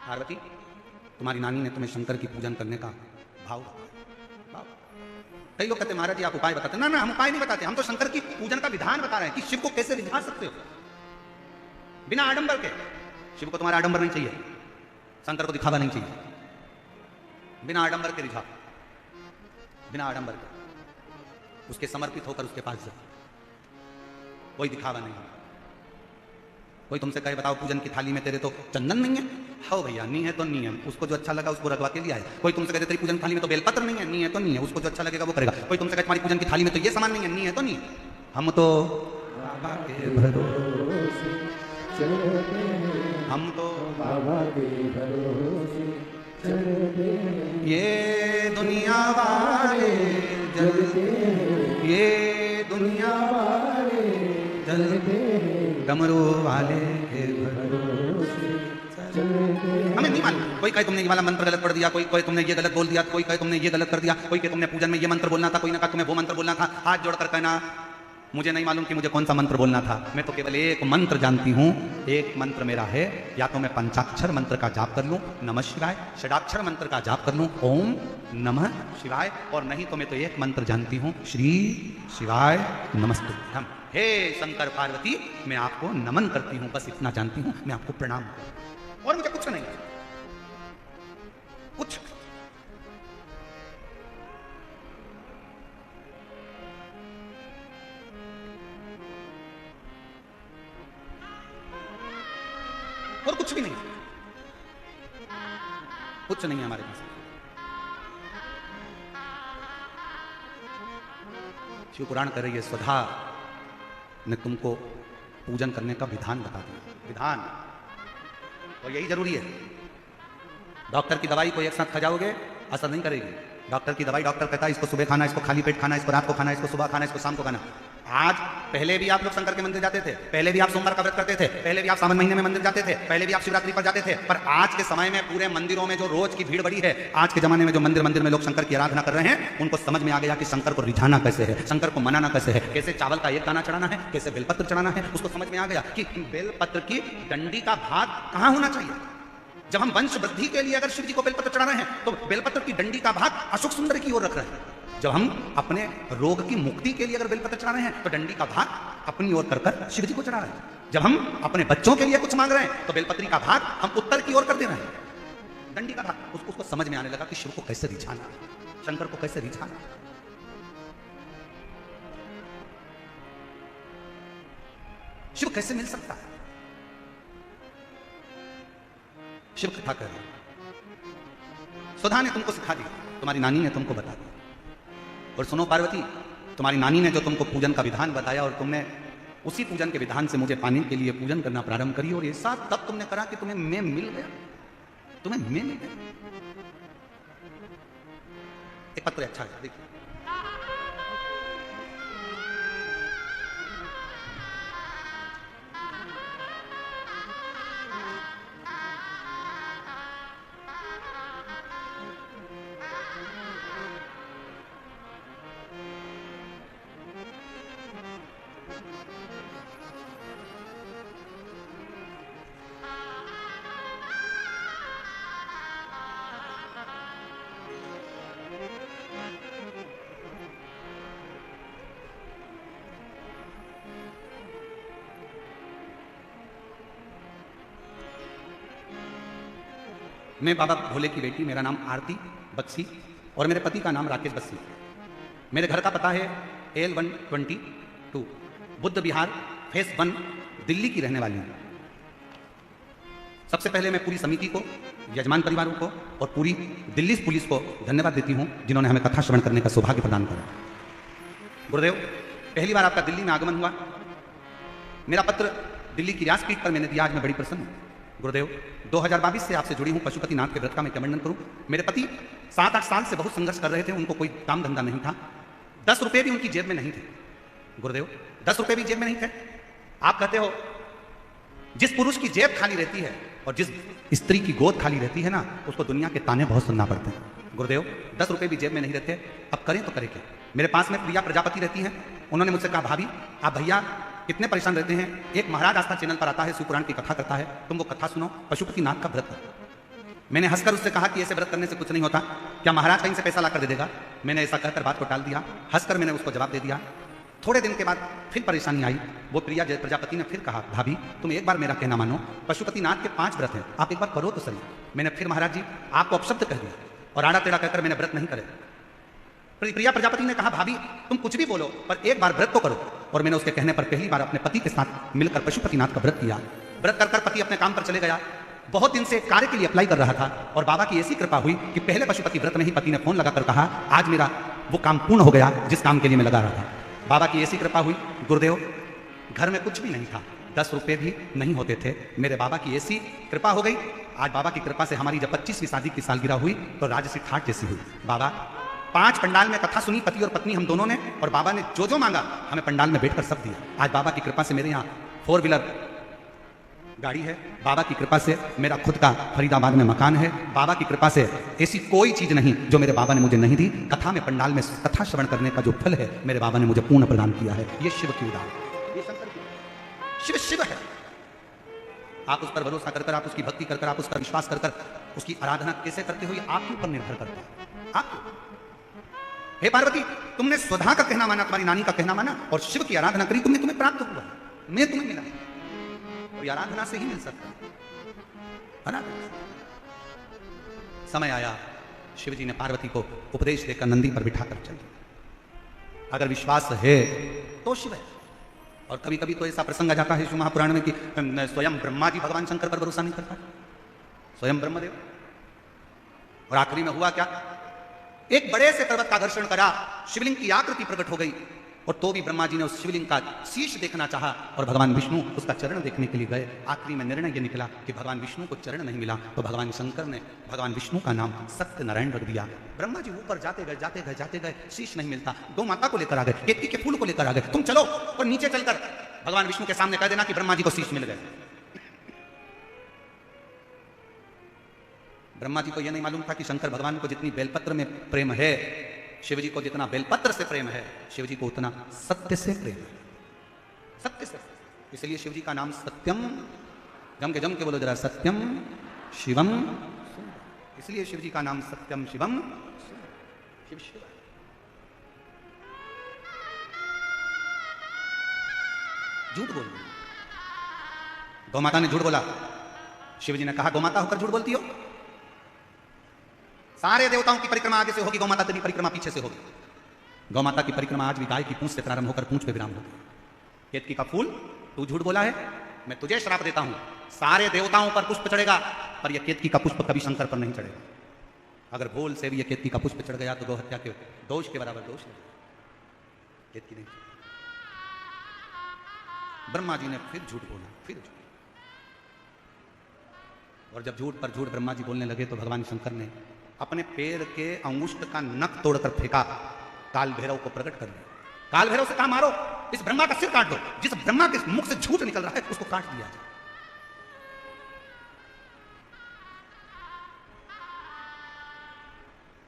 पार्वती, तुम्हारी नानी ने तुम्हें शंकर की पूजन करने का भाव बताया। कई लोग कहते हैं महाराज जी आप उपाय बताते। ना ना, हम उपाय नहीं बताते, हम तो शंकर की पूजन का विधान बता रहे हैं कि शिव को कैसे रिझा सकते हो बिना आडंबर के। शिव को तुम्हारा आडंबर नहीं चाहिए, शंकर को दिखावा नहीं चाहिए। बिना आडंबर के रिझा, बिना आडंबर के उसके समर्पित होकर उसके पास जाओ। कोई दिखावा नहीं। कोई तुमसे कहे बताओ पूजन की थाली में तेरे तो चंदन नहीं है, हाँ भैया नहीं है तो नहीं है, उसको जो अच्छा लगा उसको रखवा के लिया है। कोई तुमसे कहते तेरी पूजन थाली में तो बेलपत्र नहीं है, नहीं है तो नहीं है, उसको जो अच्छा लगेगा वो करेगा। कोई तुमसे कहे तुम्हारी पूजन की थाली में तो ये सामान नहीं है, नहीं है तो नहीं। हम तो बाबा के भरोसे चलते हैं, हम तो बाबा के भरोसे चलते हैं। ये दुनिया वाले जलते हैं, ये दुनिया वाले जलते हैं, डमरू वाले के भरोसे चलते हैं। हमें नहीं मालूम। कोई कहे तुमने ये वाला मंत्र गलत पढ़ दिया, कोई कहे तुमने ये गलत बोल दिया, कोई कहे तुमने ये गलत कर दिया, कोई कहे तुमने पूजन में ये मंत्र बोलना था, कोई ने कहा तुम्हें वो मंत्र बोलना था। हाथ जोड़कर कहना मुझे नहीं मालूम कि मुझे कौन सा मंत्र बोलना था। मैं तो केवल एक मंत्र जानती हूँ। एक मंत्र मेरा है, या तो मैं पंचाक्षर मंत्र का जाप कर लूँ नमः शिवाय, षडाक्षर मंत्र का जाप कर लूँ ओम नमः शिवाय, और नहीं तो मैं तो एक मंत्र जानती हूँ श्री शिवाय नमस्तुभ्यम। हे शंकर पार्वती, मैं आपको नमन करती हूँ, बस इतना जानती हूँ, मैं आपको प्रणाम करती हूँ, और मुझे कुछ नहीं, कुछ। और कुछ भी नहीं, कुछ नहीं है हमारे पास। शिव पुराण कह रही है स्वधा ने तुमको पूजन करने का विधान बता दिया। विधान, और यही जरूरी है। डॉक्टर की दवाई को एक साथ खा जाओगे असर नहीं करेगी। डॉक्टर की दवाई, डॉक्टर कहता है इसको सुबह खाना, इसको खाली पेट खाना, इसको रात को खाना, इसको सुबह खाना, इसको शाम को खाना। आज पहले भी आप लोग शंकर के मंदिर जाते थे, पहले भी आप सोमवार का व्रत करते थे, पहले भी आप सावन महीने में मंदिर जाते थे, पहले भी आप शिवरात्रि पर जाते थे, पर आज के समय में पूरे मंदिरों में जो रोज की भीड़ बढ़ी है, आज के जमाने में जो मंदिर मंदिर में लोग शंकर की आराधना कर रहे हैं, उनको समझ में आ गया कि शंकर को रिझाना कैसे है, शंकर को मनाना कैसे है, कैसे चावल का एक दाना चढ़ाना है, कैसे बेलपत्र चढ़ाना है। उसको समझ में आ गया कि बेलपत्र की डंडी का भाग कहां होना चाहिए। जब हम वंश वृद्धि के लिए अगर शिव जी को बेलपत्र चढ़ा रहे हैं, तो बेलपत्र की डंडी का भाग अशोक सुंदर की ओर रख रहे हैं। जब हम अपने रोग की मुक्ति के लिए अगर बेलपत्र चढ़ा रहे हैं, तो डंडी का भाग अपनी ओर कर कर शिव जी को चढ़ा रहे हैं। जब हम अपने बच्चों के लिए कुछ मांग रहे हैं, तो बेलपत्री का भाग हम उत्तर की ओर कर दे रहे हैं। डंडी का भाग उसको समझ में आने लगा कि शिव को कैसे रिझाना, शंकर को कैसे रिझाना। शिव कैसे मिल सकता है। शिव कथा कर रहे हैं, सुधा ने तुमको सिखा दिया, तुम्हारी नानी ने तुमको बता दिया। और सुनो पार्वती, तुम्हारी नानी ने जो तुमको पूजन का विधान बताया और तुमने उसी पूजन के विधान से मुझे पाने के लिए पूजन करना प्रारंभ करी, और ये सब तब तुमने करा कि तुम्हें मैं मिल गया, तुम्हें मैं मिल गया। एक पत्र अच्छा है, देखिए। मैं बाबा भोले की बेटी, मेरा नाम आरती बक्सी और मेरे पति का नाम राकेश बक्सी। मेरे घर का पता है L122 बुद्ध विहार फेस 1 दिल्ली की रहने वाली हूँ। सबसे पहले मैं पूरी समिति को, यजमान परिवारों को और पूरी दिल्ली पुलिस को धन्यवाद देती हूँ, जिन्होंने हमें कथा श्रवण करने का सौभाग्य प्रदान करा। गुरुदेव, पहली बार आपका दिल्ली में आगमन हुआ। मेरा पत्र दिल्ली की व्यासपीठ पर मैंने दिया, आज मैं बड़ी प्रसन्न हूँ। गुरुदेव, 2022 से आपसे जुड़ी हूँ। पशुपतिनाथ के व्रत का मैं क्या वर्णन करूँ। मेरे पति 7-8 साल से बहुत संघर्ष कर रहे थे, उनको कोई काम धंधा नहीं था, 10 रुपये भी उनकी जेब में नहीं थे। गुरुदेव, 10 रुपये भी जेब में नहीं थे। आप कहते हो जिस पुरुष की जेब खाली रहती है और जिस स्त्री की गोद खाली रहती है ना, उसको दुनिया के ताने बहुत सुनना पड़ते हैं। गुरुदेव, 10 रुपये भी जेब में नहीं रहते, अब करें तो करें क्या। मेरे पास में प्रिया प्रजापति रहती हैं। उन्होंने मुझसे कहा, भाभी आप भैया कितने परेशान रहते हैं, एक महाराज आस्था चैनल पर आता है, शिवपुराण की कथा करता है, तुम वो कथा सुनो, पशुपतिनाथ का व्रत करो। मैंने हंसकर उससे कहा कि ऐसे व्रत करने से कुछ नहीं होता, क्या महाराज कहीं से पैसा लाकर दे देगा। मैंने ऐसा कहकर बात को टाल दिया, हंसकर मैंने उसको जवाब दे दिया। थोड़े दिन के बाद फिर परेशानी आई। वो प्रिया प्रजापति ने फिर कहा, भाभी तुम एक बार मेरा कहना मानो, पशुपतिनाथ के 5 व्रत हैं, आप एक बार करो तो सही। मैंने फिर महाराज जी आपको अपशब्द कह दिया और आड़ा टेढ़ा कहकर मैंने व्रत नहीं करे। प्रिया प्रजापति ने कहा, भाभी तुम कुछ भी बोलो पर एक बार व्रत तो करो। और मैंने उसके कहने पर पहली बार अपने पति के साथ मिलकर पशुपतिनाथ का व्रत किया। व्रत कर पति अपने काम पर चले गया। बहुत दिन से कार्य के लिए अप्लाई कर रहा था और बाबा की ऐसी कृपा हुई कि पहले पशुपति व्रत में ही पति ने फोन लगाकर कहा, आज मेरा वो काम पूर्ण हो गया जिस काम के लिए मैं लगा रहा था। बाबा की ऐसी कृपा हुई। गुरुदेव, घर में कुछ भी नहीं था, 10 रुपये भी नहीं होते थे। मेरे बाबा की ऐसी कृपा हो गई। आज बाबा की कृपा से हमारी जब 25वीं शादी की सालगिरह हुई तो राजसी ठाट जैसी हुई। बाबा 5 पंडाल में कथा सुनी, पति और पत्नी हम दोनों ने, और बाबा ने जो जो मांगा हमें पंडाल में बैठकर सब दिया। आज बाबा की कृपा से मेरे यहाँ 4 व्हीलर गाड़ी है। बाबा की कृपा से मेरा खुद का फरीदाबाद में मकान है। बाबा की कृपा से ऐसी कोई चीज नहीं जो मेरे बाबा ने मुझे नहीं दी। कथा में पंडाल में कथा श्रवण करने का जो फल है मेरे बाबा ने मुझे पूर्ण प्रदान किया है। ये शिव की उदाहरण, ये शंकर की। शिव शिव है। आप उस पर भरोसा कर, आप उसकी भक्ति कर, आप उसका विश्वास कर, उसकी आराधना कैसे करते हो ये आपके ऊपर निर्भर करता है। आप हे पार्वती, तुमने स्वधा का कहना माना, तुम्हारी नानी का कहना माना और शिव की आराधना करी, तुम्हें प्राप्त हुआ, मैं तुम्हें मिला। और आराधना से ही मिल सकता है। समय आया, शिव जी ने पार्वती को उपदेश देकर नंदी पर बिठाकर चल दिया। अगर विश्वास है तो शिव है। और कभी कभी तो ऐसा प्रसंग आ जाता है शिव महापुराण में कि स्वयं ब्रह्मा जी भगवान शंकर पर भरोसा नहीं करता, स्वयं ब्रह्मदेव। और आखिरी में हुआ क्या, एक बड़े से पर्वत का दर्शन करा, शिवलिंग की आकृति प्रकट हो गई। और तो भी ब्रह्मा जी ने उस शिवलिंग का शीश देखना चाहा और भगवान विष्णु उसका चरण देखने के लिए गए। आखिरी में निर्णय ये निकला कि भगवान विष्णु को चरण नहीं मिला, तो भगवान शंकर ने भगवान विष्णु का नाम सत्यनारायण रख दिया। ब्रह्मा जी ऊपर जाते गए, शीश नहीं मिलता। गौ माता को लेकर आ गए, केतकी के फूल को लेकर आ गए। तुम चलो और नीचे चलकर भगवान विष्णु के सामने कह देना कि ब्रह्मा जी को शीश मिल गए। ब्रह्मा जी को यह नहीं मालूम था कि शंकर भगवान को जितनी बेलपत्र में प्रेम है, शिव जी को जितना बेलपत्र से प्रेम है, शिव जी को उतना सत्य से प्रेम है। सत्य से, इसलिए शिव जी का नाम सत्यम, जम के बोलो जरा, सत्यम शिवम। इसलिए शिव जी का नाम सत्यम शिवम शिव शिव। झूठ बोल, गौ माता ने झूठ बोला। शिव जी ने कहा, गौ माता होकर झूठ बोलती हो? सारे देवताओं की परिक्रमा आगे से होगी, गौ माता तेरी परिक्रमा पीछे से होगी। गौ माता की परिक्रमा आज भी गाय की पूंछ से प्रारंभ होकर पूंछ पे विराम होगी। केतकी का फूल, तू झूठ बोला है, मैं तुझे श्राप देता हूं, सारे देवताओं पर पुष्प चढ़ेगा पर यह केतकी का पुष्प कभी शंकर पर नहीं चढ़ेगा। अगर भूल से भी यह केतकी का पुष्प चढ़ गया तो गौ हत्या के दोष के बराबर दोष है। केतकी नहीं। ब्रह्मा जी ने फिर झूठ बोला, फिर झूठ। और जब झूठ पर झूठ ब्रह्मा जी बोलने लगे तो भगवान शंकर ने अपने पैर के अंगुष्ठ का नख तोड़कर फेंका, काल भैरव को प्रकट कर दिया। काल भैरव से कहा, मारो, इस ब्रह्मा का सिर काट दो। जिस ब्रह्मा के मुख से झूठ निकल रहा है उसको काट दिया जाए।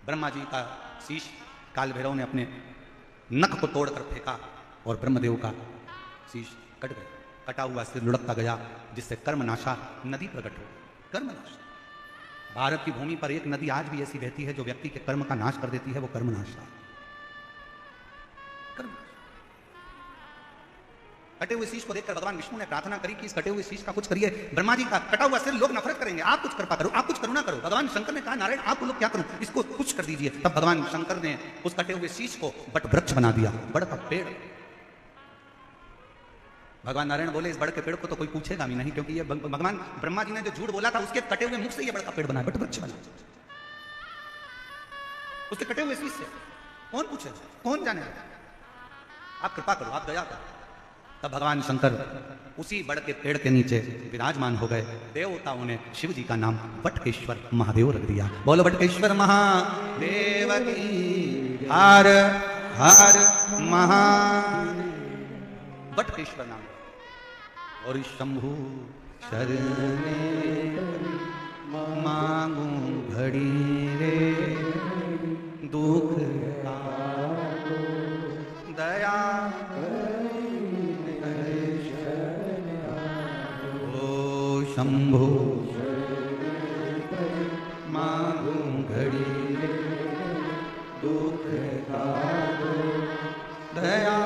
ब्रह्मा जी का शीश काल भैरव ने अपने नख को तोड़कर फेंका और ब्रह्मदेव का शीश कट गया। कटा हुआ सिर लुढ़कता गया, जिससे कर्मनाशा नदी प्रकट हो। कर्मनाशा, भारत की भूमि पर एक नदी आज भी ऐसी बहती है जो व्यक्ति के कर्म का नाश कर देती है, वो कर्मनाशा। कटे हुए शीश को देखकर भगवान विष्णु ने प्रार्थना करी कि इस कटे हुए शीश का कुछ करिए। ब्रह्मा जी का कटा हुआ सिर लोग नफरत करेंगे, आप कुछ कृपा करो, आप कुछ करुणा करो। भगवान शंकर ने कहा, नारायण आप लोग क्या करूं, इसको कुछ कर दीजिए। तब भगवान शंकर ने उस कटे हुए शीश को बट वृक्ष बना दिया, बड़ का पेड़। भगवान नारायण बोले, इस बड़ के पेड़ को तो कोई पूछेगा भी नहीं, क्योंकि ये भगवान ब्रह्मा जी ने जो झूठ बोला था उसके कटे हुए मुख से ये बड़ का पेड़ बना, बट वृक्ष बना। उसके कटे हुए शीश से कौन पूछेगा, कौन जानेगा? आप कृपा करो, आप दया करो। तब भगवान शंकर उसी बड़ के पेड़ के नीचे विराजमान हो गए। देवताओं ने शिव जी का नाम बटकेश्वर महादेव रख दिया। बोलो बटकेश्वर महादेव की, हर हर महा। बटकेश्वर नाम। और शंभु शरणे मांगू घड़ी रे, दुख दया शंभु मांगू घड़ी दुख दया।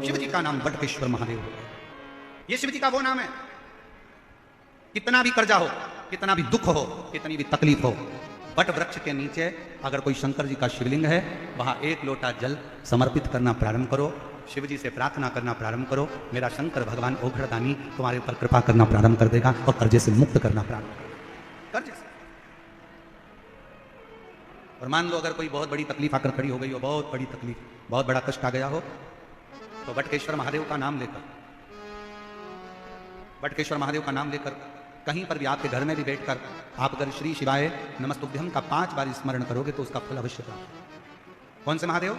शिव जी का नाम बटकेश्वर महादेव है। ये शिव जी का वो नाम है, कितना भी कर्जा हो, कितना भी दुख हो, कितनी भी तकलीफ हो, बट वृक्ष के नीचे अगर कोई शंकर जी का शिवलिंग है, वहां एक लोटा जल समर्पित करना प्रारंभ करो, शिव जी से प्रार्थना करना प्रारंभ करो। मेरा शंकर भगवान ओघड़दानी तुम्हारे ऊपर कृपा करना प्रारंभ कर देगा और कर्जे से मुक्त करना प्रारंभ करेगा, कर्जे से। और मान लो अगर कोई बहुत बड़ी तकलीफ आकर खड़ी हो गई हो, बहुत बड़ी तकलीफ, बहुत बड़ा कष्ट आ गया हो, तो बटकेश्वर महादेव का नाम लेकर, बटकेश्वर महादेव का नाम लेकर कहीं पर भी, आपके घर में भी बैठकर आप अगर श्री शिवाय नमस्तुभ्यम का 5 बार स्मरण करोगे तो उसका फल अवश्य प्राप्त। कौन से महादेव?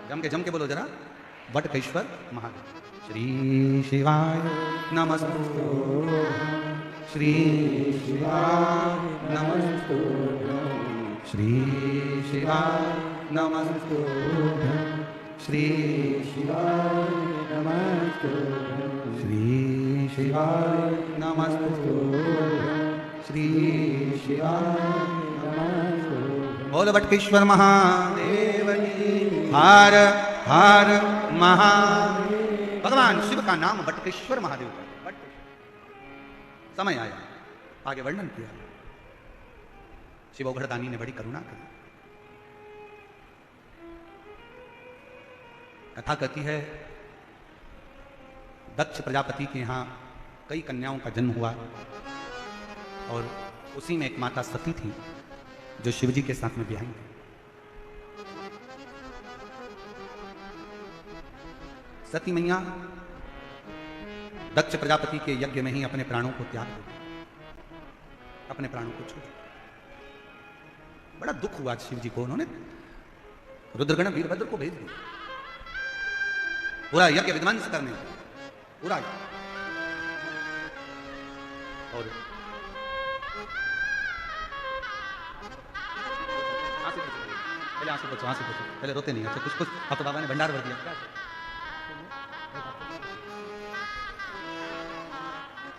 जम के बोलो जरा, बटकेश्वर महादेव। श्री शिवाय नमस्तुभ्यम, श्री शिवाय नमस्तुभ्यम, श्री शिवाय नमस्तुभ्यम, श्री शिवाय नमस्तुभ्यम, श्री शिवाय नमस्तुभ्यम, श्री शिवाय नमस्तुभ्यम। बोलो बटकेश्वर महादेव की, हर हर महादेव। भगवान शिव का नाम बटकेश्वर महादेव का। समय आया, आगे वर्णन किया। शिव ओघड़दानी ने बड़ी करुणा करी। कथा कहती है, दक्ष प्रजापति के यहां कई कन्याओं का जन्म हुआ और उसी में एक माता सती थी जो शिवजी के साथ में ब्याही थी। सती मैया दक्ष प्रजापति के यज्ञ में ही अपने प्राणों को त्याग दे, अपने प्राणों को छोड़। बड़ा दुख हुआ शिव जी को, उन्होंने रुद्रगण वीरभद्र को भेज दिया पूरा यज्ञ विध्वंस करने, पूरा। और पहले आंसू बचो, आंसू बचो, पहले रोते नहीं। अच्छा कुछ कुछ, अब तो बाबा ने भंडार भर दिया।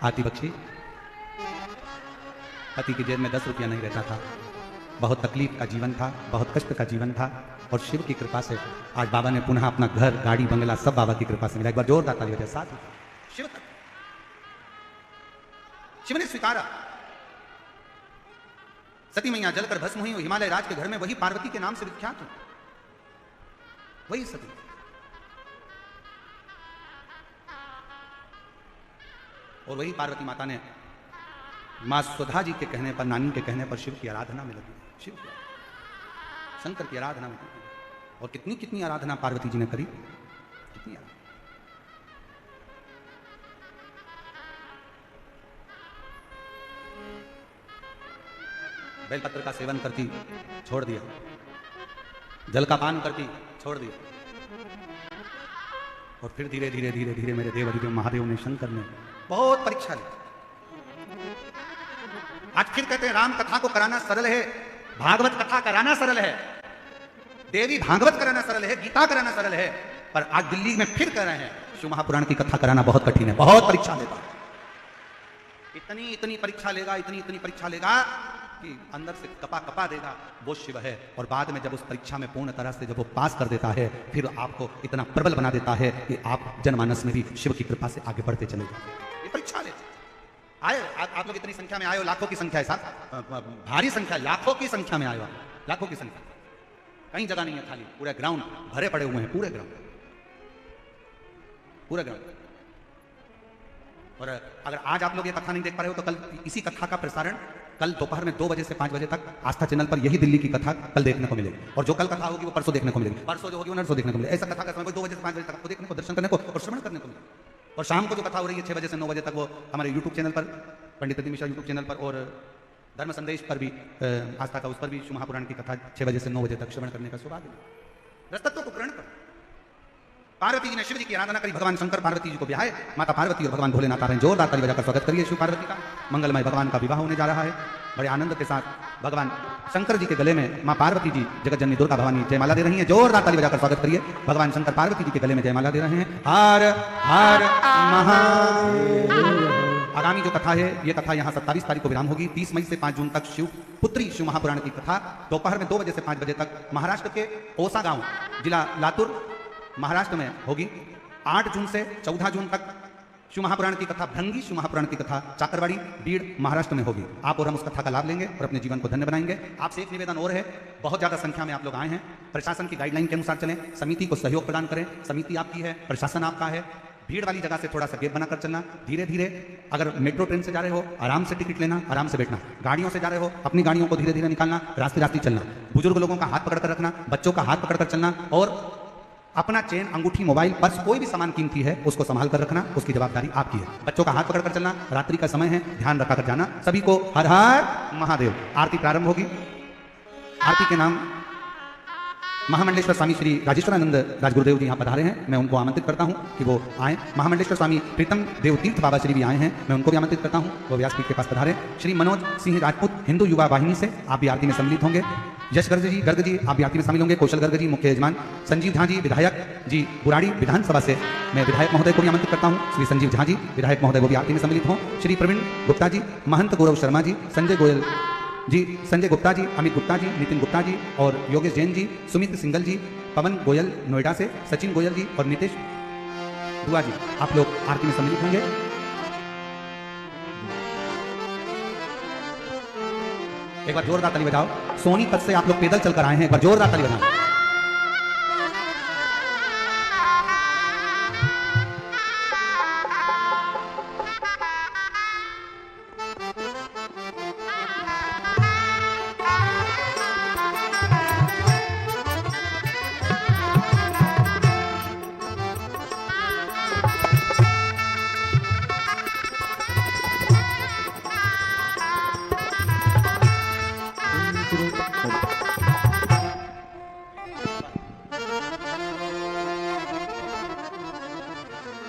आती बख्शी, पति की जेब में 10 रुपया नहीं रहता था, बहुत तकलीफ का जीवन था, बहुत कष्ट का जीवन था, और शिव की कृपा से आज बाबा ने पुनः अपना घर, गाड़ी, बंगला सब बाबा की कृपा से मिला। एक बार जोरदार ताली बजाए साथ। शिव शिव ने स्वीकारा। सती मैया जलकर भस्म हुई, हिमालय राज के घर में वही पार्वती के नाम से विख्यात हुई, वही सती। और वही पार्वती माता ने मां सुधा जी के कहने पर, नानी के कहने पर शिव की आराधना में लगी, शिव की, शंकर की आराधना में लगी। और कितनी कितनी आराधना पार्वती जी ने करी, कितनी आराधना। बेलपत्र का सेवन करती, छोड़ दिया, जल का पान करती, छोड़ दिया, और फिर धीरे धीरे धीरे धीरे मेरे देव अधिदेव महादेव ने, शंकर ने बहुत परीक्षा ली। आज फिर कहते हैं राम कथा को कराना सरल है, भागवत कथा कराना सरल है, देवी भागवत कराना सरल है, गीता कराना सरल है, पर आज दिल्ली में फिर कह रहे हैं शिव महापुराण की कथा कराना बहुत कठिन है, बहुत परीक्षा लेगा। इतनी इतनी परीक्षा लेगा, इतनी इतनी परीक्षा लेगा कि अंदर से कपा कपा देगा, वो शिव है। और बाद में जब उस परीक्षा में पूर्ण तरह से जब वो पास कर देता है, फिर आपको इतना प्रबल बना देता है कि आप जनमानस में भी शिव की कृपा से आगे बढ़ते चले जाते। ये परीक्षा लेते आए, आप लोग इतनी संख्या में आए हो, लाखों की संख्या है साहब, भारी संख्या, लाखों की संख्या में आए हो, लाखों की संख्या, कहीं जगह नहीं है खाली, पूरे ग्राउंड भरे पड़े हुए हैं, पूरे ग्राउंड, पूरे ग्राउंड। और अगर आज आप लोग ये कथा नहीं देख पा रहे हो तो कल इसी कथा का प्रसारण कल दोपहर में 2 बजे से 5 बजे तक आस्था चैनल पर यही दिल्ली की कथा कल देखने को मिलेगी, और जो कल कथा होगी वो परसों देखने को मिलेगी, परसों जो होगी वो नरसों देखने को मिलेगी। ऐसा कथा का समय 2 बजे से 5 बजे तक आपको देखने को, दर्शन करने को और श्रवण करने को मिलेगा। और शाम को जो कथा हो रही है 6 बजे से 9 बजे तक, वो हमारे यूट्यूब चैनल पर, पंडित रति मिश्रा यूट्यूब चैनल पर, और धर्म संदेश पर भी, आस्था का उस पर भी शिव महापुराण की कथा 6 बजे से 9 बजे तक श्रवण करने का सौभाग्य मिला। रसतत्व को ग्रहण करो। पार्वती जी ने शिव जी की आराधना करी, भगवान शंकर पार्वती जी को ब्याहे, माता पार्वती और भगवान भोलेनाथ आ रहे हैं। जोरदार ताली बजाकर स्वागत करिए शिव पार्वती का। मंगलमय भगवान का विवाह होने जा रहा है, बड़े आनंद के साथ भगवान शंकर जी के गले में मां पार्वती जी जगत जननी दुर्गा भवानी जयमाला दे रही हैं। जोरदार ताली बजाकर स्वागत करिए। भगवान शंकर पार्वती जी के गले में जयमाला दे रहे हैं। हर हर महादेव। आगामी जो कथा है, ये कथा यहाँ 27 तारीख को विराम होगी। 30 मई से 5 जून तक शिव पुत्री शिव महापुराण की कथा दोपहर में 2 बजे से 5 बजे तक महाराष्ट्र के ओसा गांव, जिला लातूर, महाराष्ट्र में होगी। 8 जून से 14 जून तक शिव महापुराण की कथा, भृंगी शिव महापुराण की कथा चाकरवाड़ी, बीड़, महाराष्ट्र में होगी। आप और हम उस कथा का लाभ लेंगे और अपने जीवन को धन्य बनाएंगे। आपसे एक निवेदन और है, बहुत ज्यादा संख्या में आप लोग आए हैं, प्रशासन की गाइडलाइन के अनुसार चलें, समिति को सहयोग प्रदान करें। समिति आपकी है, प्रशासन आपका है। भीड़ वाली जगह से थोड़ा सा गैप बनाकर चलना, धीरे धीरे। अगर मेट्रो ट्रेन से जा रहे हो, आराम से टिकट लेना, आराम से बैठना। गाड़ियों से जा रहे हो, अपनी गाड़ियों को धीरे धीरे निकालना, रास्ते रास्ते चलना। बुजुर्ग लोगों का हाथ पकड़कर रखना, बच्चों का हाथ पकड़कर चलना, और अपना चेन, अंगूठी, मोबाइल, पर्स, कोई भी सामान कीमती है उसको संभाल कर रखना, उसकी जवाबदारी आपकी है। बच्चों का हाथ पकड़कर चलना, रात्रि का समय है, ध्यान रखकर जाना। सभी को हर हर महादेव। आरती प्रारंभ होगी। आरती के नाम महामंडलेश्वर स्वामी श्री राजेश्वरानंद राजगुरुदेव जी यहाँ पधारे हैं। मैं उनको आमंत्रित करता हूँ कि वो आए। महामंडलेश्वर स्वामी प्रीतम देव तीर्थ बाबा श्री भी आए हैं, मैं उनको भी आमंत्रित करता हूँ, वो व्यासपीठ के पास पधारे। श्री मनोज सिंह राजपूत हिंदू युवा वाहिनी से आप भी आरती में सम्मिलित होंगे। यश गर्ग जी आप भी आरती में शामिल होंगे। कौशल गर्ग जी मुख्य यजमान। संजीव झा जी विधायक जी बुराड़ी विधानसभा से, मैं विधायक महोदय को भी आमंत्रित करता हूँ। श्री संजीव झा जी विधायक महोदय वो भी आरती में सम्मिलित हों। श्री प्रवीण गुप्ता जी, महंत गौरव शर्मा जी, संजय गोयल जी, संजय गुप्ता जी, अमित गुप्ता जी, नितिन गुप्ता जी और योगेश जैन जी, सुमित सिंगल जी, पवन गोयल नोएडा से, सचिन गोयल जी और नितेश दुआ जी, आप लोग आरती में सम्मिलित होंगे। एक बार जोरदार ताली बजाओ। सोनीपत से आप लोग पैदल चलकर आए हैं, एक बार जोरदार ताली बजाओ।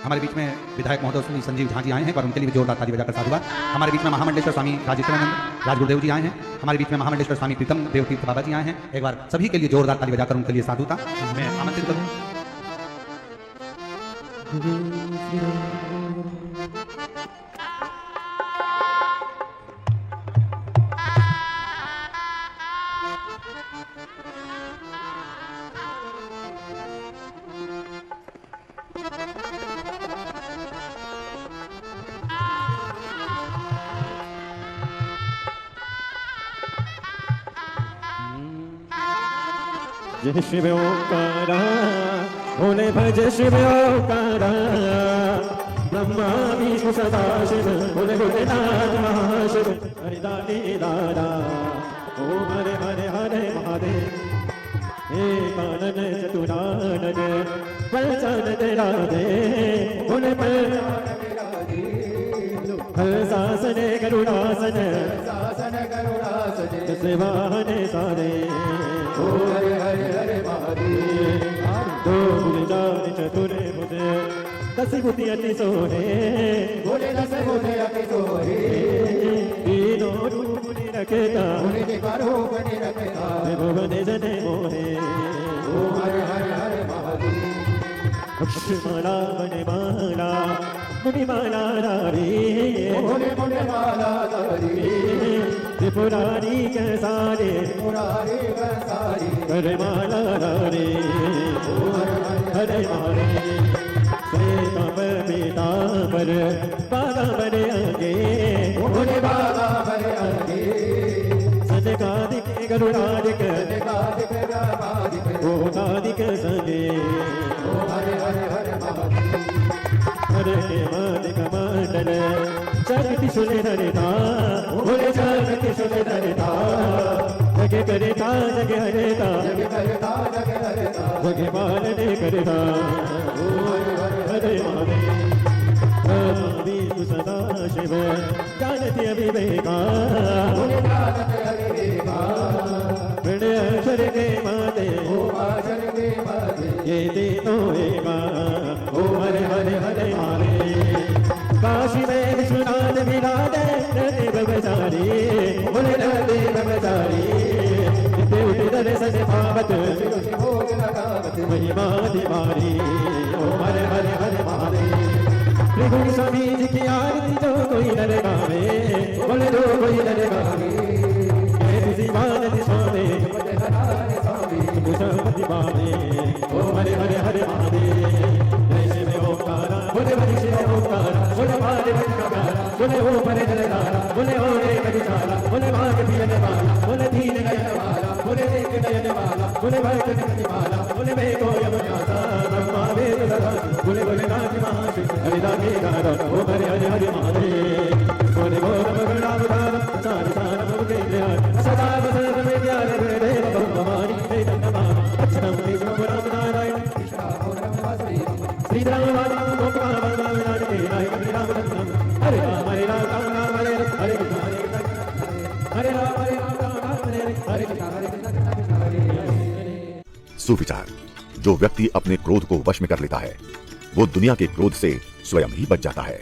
हमारे बीच में विधायक महोदय श्री संजीव झा जी आए हैं, एक बार उनके लिए भी जोरदार ताली बजाकर साधुवाद। हमारे बीच में महामंडलेश्वर स्वामी राजेश्वरानंद राजगुरुदेव जी आए हैं। हमारे बीच में महामंडलेश्वर स्वामी प्रीतम देवतीर्थ बाबा जी आए हैं। एक बार सभी के लिए जोरदार ताली बजाकर उनके लिए साधुता मैं आमंत्रित करूँ। जय शिव ओंकारा भोले भज शिव ओंकारा ब्रह्मा विष्णु सदा शिव भोले भोलेनाथ महाशिव हरि दानी दादा ओम हरे हरे हरे महादेव हे कानन चतुरानन पंचानन राधे भोले हर सासने करुणासन सेवाने सारे ओ हरे हरे हरे महादेव दो भुले जाने चतुरे मुझे दस बुद्धि अति सोहे बोले दस बुद्धि अति सोहे तीनों रूप ने रखेता बोले रूप ने रखेता भुवने जने मोहे ओ हरे हरे हरे महादेव अक्षमाला बने माला मुनि माला रावी बोले मुनि माला रावी त्रिपुरारी के सारे हरे माला रे हरे मारे श्वेतांबर पीतांबर बागा बने आगे बोले बागा बने आगे सनकादिक गरुड़ादिक ओदादिक संगे हरे हरे हरे हरे मादिक मंडल जगति सुने धरिता बोले जगति सुने धरिता जगे करेता जगे हरेता जगे पालने करेता हरे मारे विष्णु सदा शिव जानति अविवेका प्रणय अक्षर के माते ये तीनों एवा ओ हरे हरे हरे मारे काशी में विश्वनाथ विराजे देव बचारी बोले देव बचारी देव दर्शन पावत महिमा दिवारी ओ हरे हरे हरे मारे त्रिगुण स्वामी जी की आरती जो कोई नर गावे बोले दो कोई नर गावे शिवान स्वामी मुझे बावे ओ हरे हरे हरे मारे बोले भरी शिव ओंकारा बोले मारे भटकारा बोले ओ परे जलधारा बोले ओ रे कविशाला बोले माग पियने वाला बोले दीन नयन वाला बोले देख नयन वाला बोले भक्त निधि वाला बोले मैं को यम जाता ब्रह्मा वेद दरा बोले बोले नाथ महाशिव हरि दानी दारा ओ हरे हरे हरे महादेव बोले गौर भगवान अवतार सार सार मुके ज्ञान सदा बसर में ज्ञान देव भगवानी वेद नमा अक्षरम विष्णु पुराण नारायण श्री राम सुविचार जो व्यक्ति अपने क्रोध को वश में कर लेता है वो दुनिया के क्रोध से स्वयं ही बच जाता है।